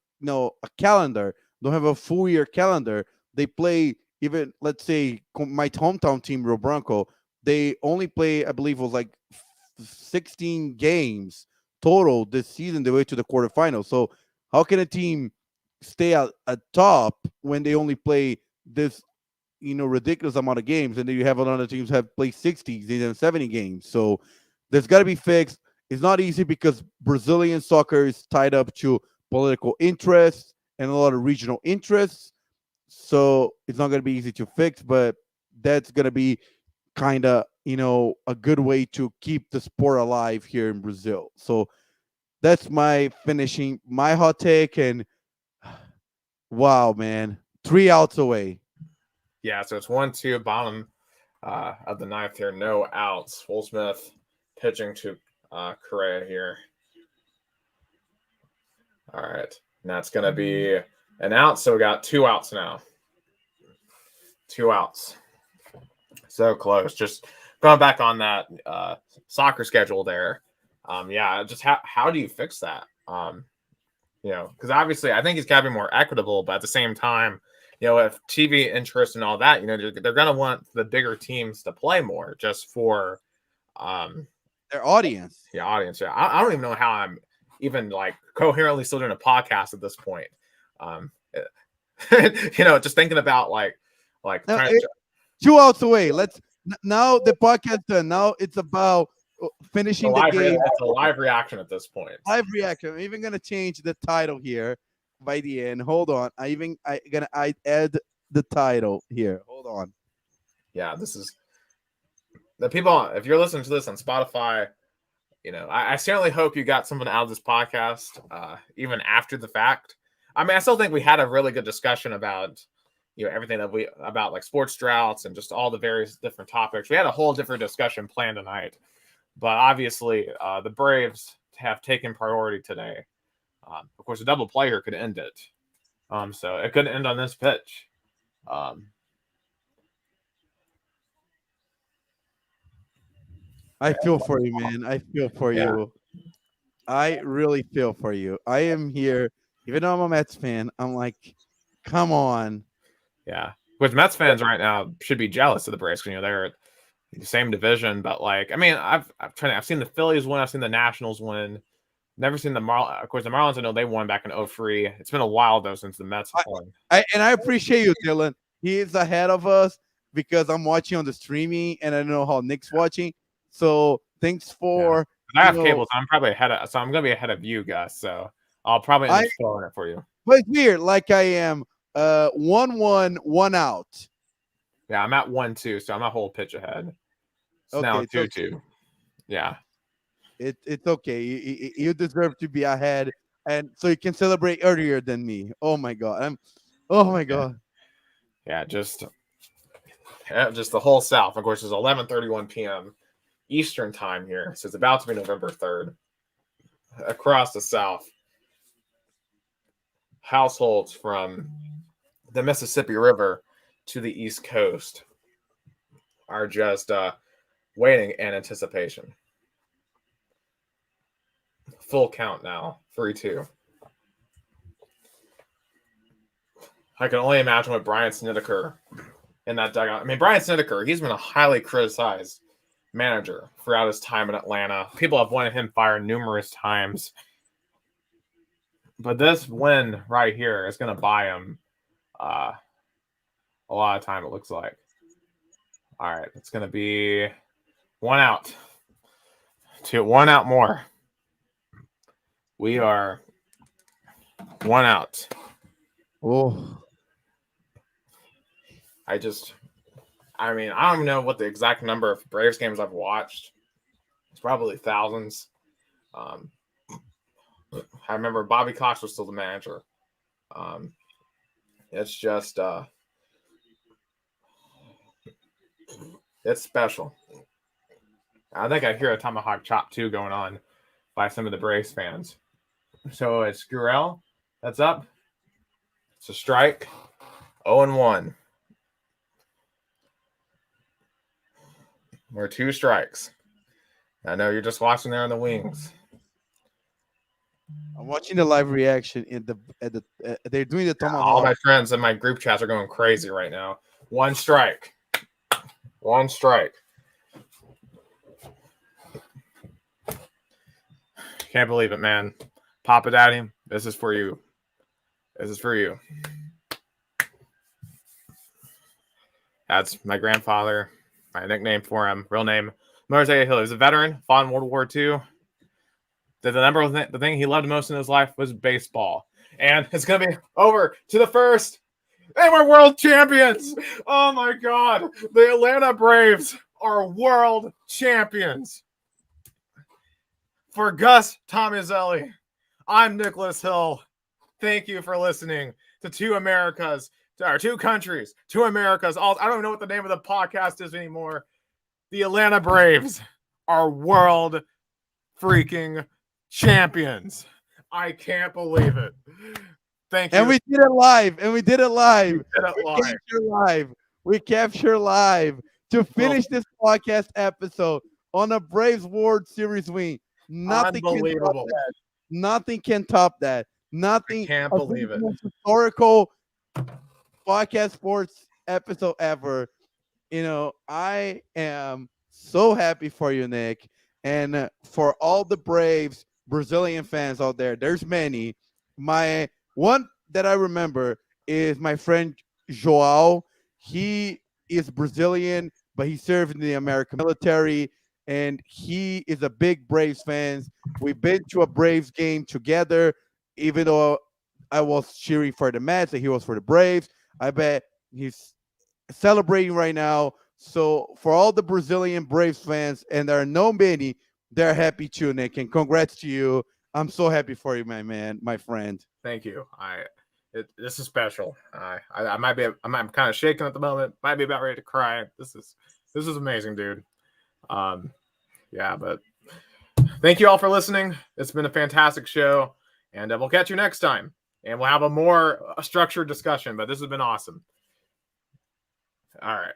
calendar, don't have a full year calendar. They play, even, let's say, my hometown team, Rio Branco, they only play, I believe it was like 16 games total this season, the way to the quarterfinals. So how can a team stay at top when they only play this ridiculous amount of games, and then you have a lot of teams have played 60 and 70 games? So there's got to be fixed. It's not easy because Brazilian soccer is tied up to political interests and a lot of regional interests, so it's not going to be easy to fix, but that's going to be kind of a good way to keep the sport alive here in Brazil. So that's my hot take. And wow, man, 3 outs away. Yeah, so it's 1-2, bottom of the ninth here, no outs. Will Smith pitching to Correa here. All right, and that's going to be an out, so we got 2 outs now. 2 outs. So close. Just going back on that soccer schedule there. Just how do you fix that? Because obviously I think it's got to be more equitable, but at the same time, if TV interest and all that, they're going to want the bigger teams to play more just for their audience. Yeah, audience. Yeah, I don't even know how I'm even like coherently still doing a podcast at this point. Just thinking about like no, 2 outs away. Now the podcast done. Now it's about finishing the game. It's a live reaction at this point. Live reaction. I'm even gonna change the title here by the end. Hold on. I add the title here. Hold on. Yeah, this is the people. If you're listening to this on Spotify, I certainly hope you got something out of this podcast, even after the fact. I mean, I still think we had a really good discussion about everything about like sports droughts and just all the various different topics. We had a whole different discussion planned tonight, but obviously the Braves have taken priority today. Of course, a double play here could end it. So it could end on this pitch. I feel for you, man. I feel for you. I really feel for you. I am here, even though I'm a Mets fan. I'm like, come on. Yeah, which Mets fans right now should be jealous of the Braves because they're in the same division. But I've seen the Phillies win, I've seen the Nationals win. Never seen the Marlins. Of course, the Marlins, I know they won back in 2003. It's been a while though since the Mets won. I appreciate you, Dylan. He is ahead of us because I'm watching on the streaming, and I don't know how Nick's watching. So thanks for. I have cable, so I'm probably I'm gonna be ahead of you guys. So I'll probably end up spelling it for you. But here, like I am, 1-1, 1 out. Yeah, I'm at 1-2, so I'm a whole pitch ahead. It's now 2-2. Okay. Yeah. It's okay. You deserve to be ahead, and so you can celebrate earlier than me. Oh my god. God. Yeah, just the whole South. Of course, it's 11:31 p.m. Eastern time here, so it's about to be November 3rd. Across the South, households from the Mississippi River to the East Coast are just waiting in anticipation. Full count now, 3-2. I can only imagine what Brian Snedeker in that dugout. I mean, Brian Snedeker, he's been a highly criticized manager throughout his time in Atlanta. People have wanted him fired numerous times. But this win right here is going to buy him a lot of time, it looks like. All right, it's going to be 1 out. 1 out more. We are 1 out. Oh, I don't even know what the exact number of Braves games I've watched. It's probably thousands. I remember Bobby Cox was still the manager. It's just it's special. I think I hear a tomahawk chop too going on by some of the Braves fans. So it's Gurriel. That's up. It's a strike. 0-1. We're 2 strikes. I know you're just watching there in the wings. I'm watching the live reaction they're doing the tomahawk. All my friends in my group chats are going crazy right now. 1 strike. 1 strike. Can't believe it, man. Papa Daddy, this is for you. This is for you. That's my grandfather. My nickname for him. Real name, Tomazeli. He was a veteran, fought in World War II. The thing he loved most in his life was baseball. And it's going to be over to the first. And we're world champions. Oh, my God. The Atlanta Braves are world champions. For Gus Tomazeli, I'm Nicholas Hill. Thank you for listening to Two Americas, or Two Countries, Two Americas. I don't even know what the name of the podcast is anymore. The Atlanta Braves are world freaking champions. I can't believe it. Thank you. And we did it live. We captured live to finish this podcast episode on a Braves World Series win. Unbelievable. Nothing can top that. Nothing. I can't believe it. Most historical podcast sports episode ever. I am so happy for you, Nick, and for all the Braves Brazilian fans out there. There's many. My one that I remember is my friend Joao. He is Brazilian, but he served in the American military, and he is a big Braves fan. We've been to a Braves game together, even though I was cheering for the Mets and he was for the Braves. I bet he's celebrating right now. So for all the Brazilian Braves fans, and there are no many, they're happy too, Nick, and congrats to you. I'm so happy for you, my man, my friend. Thank you. This is special. I'm kind of shaking at the moment. Might be about ready to cry. This is amazing, dude. Yeah, but thank you all for listening. It's been a fantastic show, and we'll catch you next time. And we'll have a more structured discussion. But this has been awesome. All right.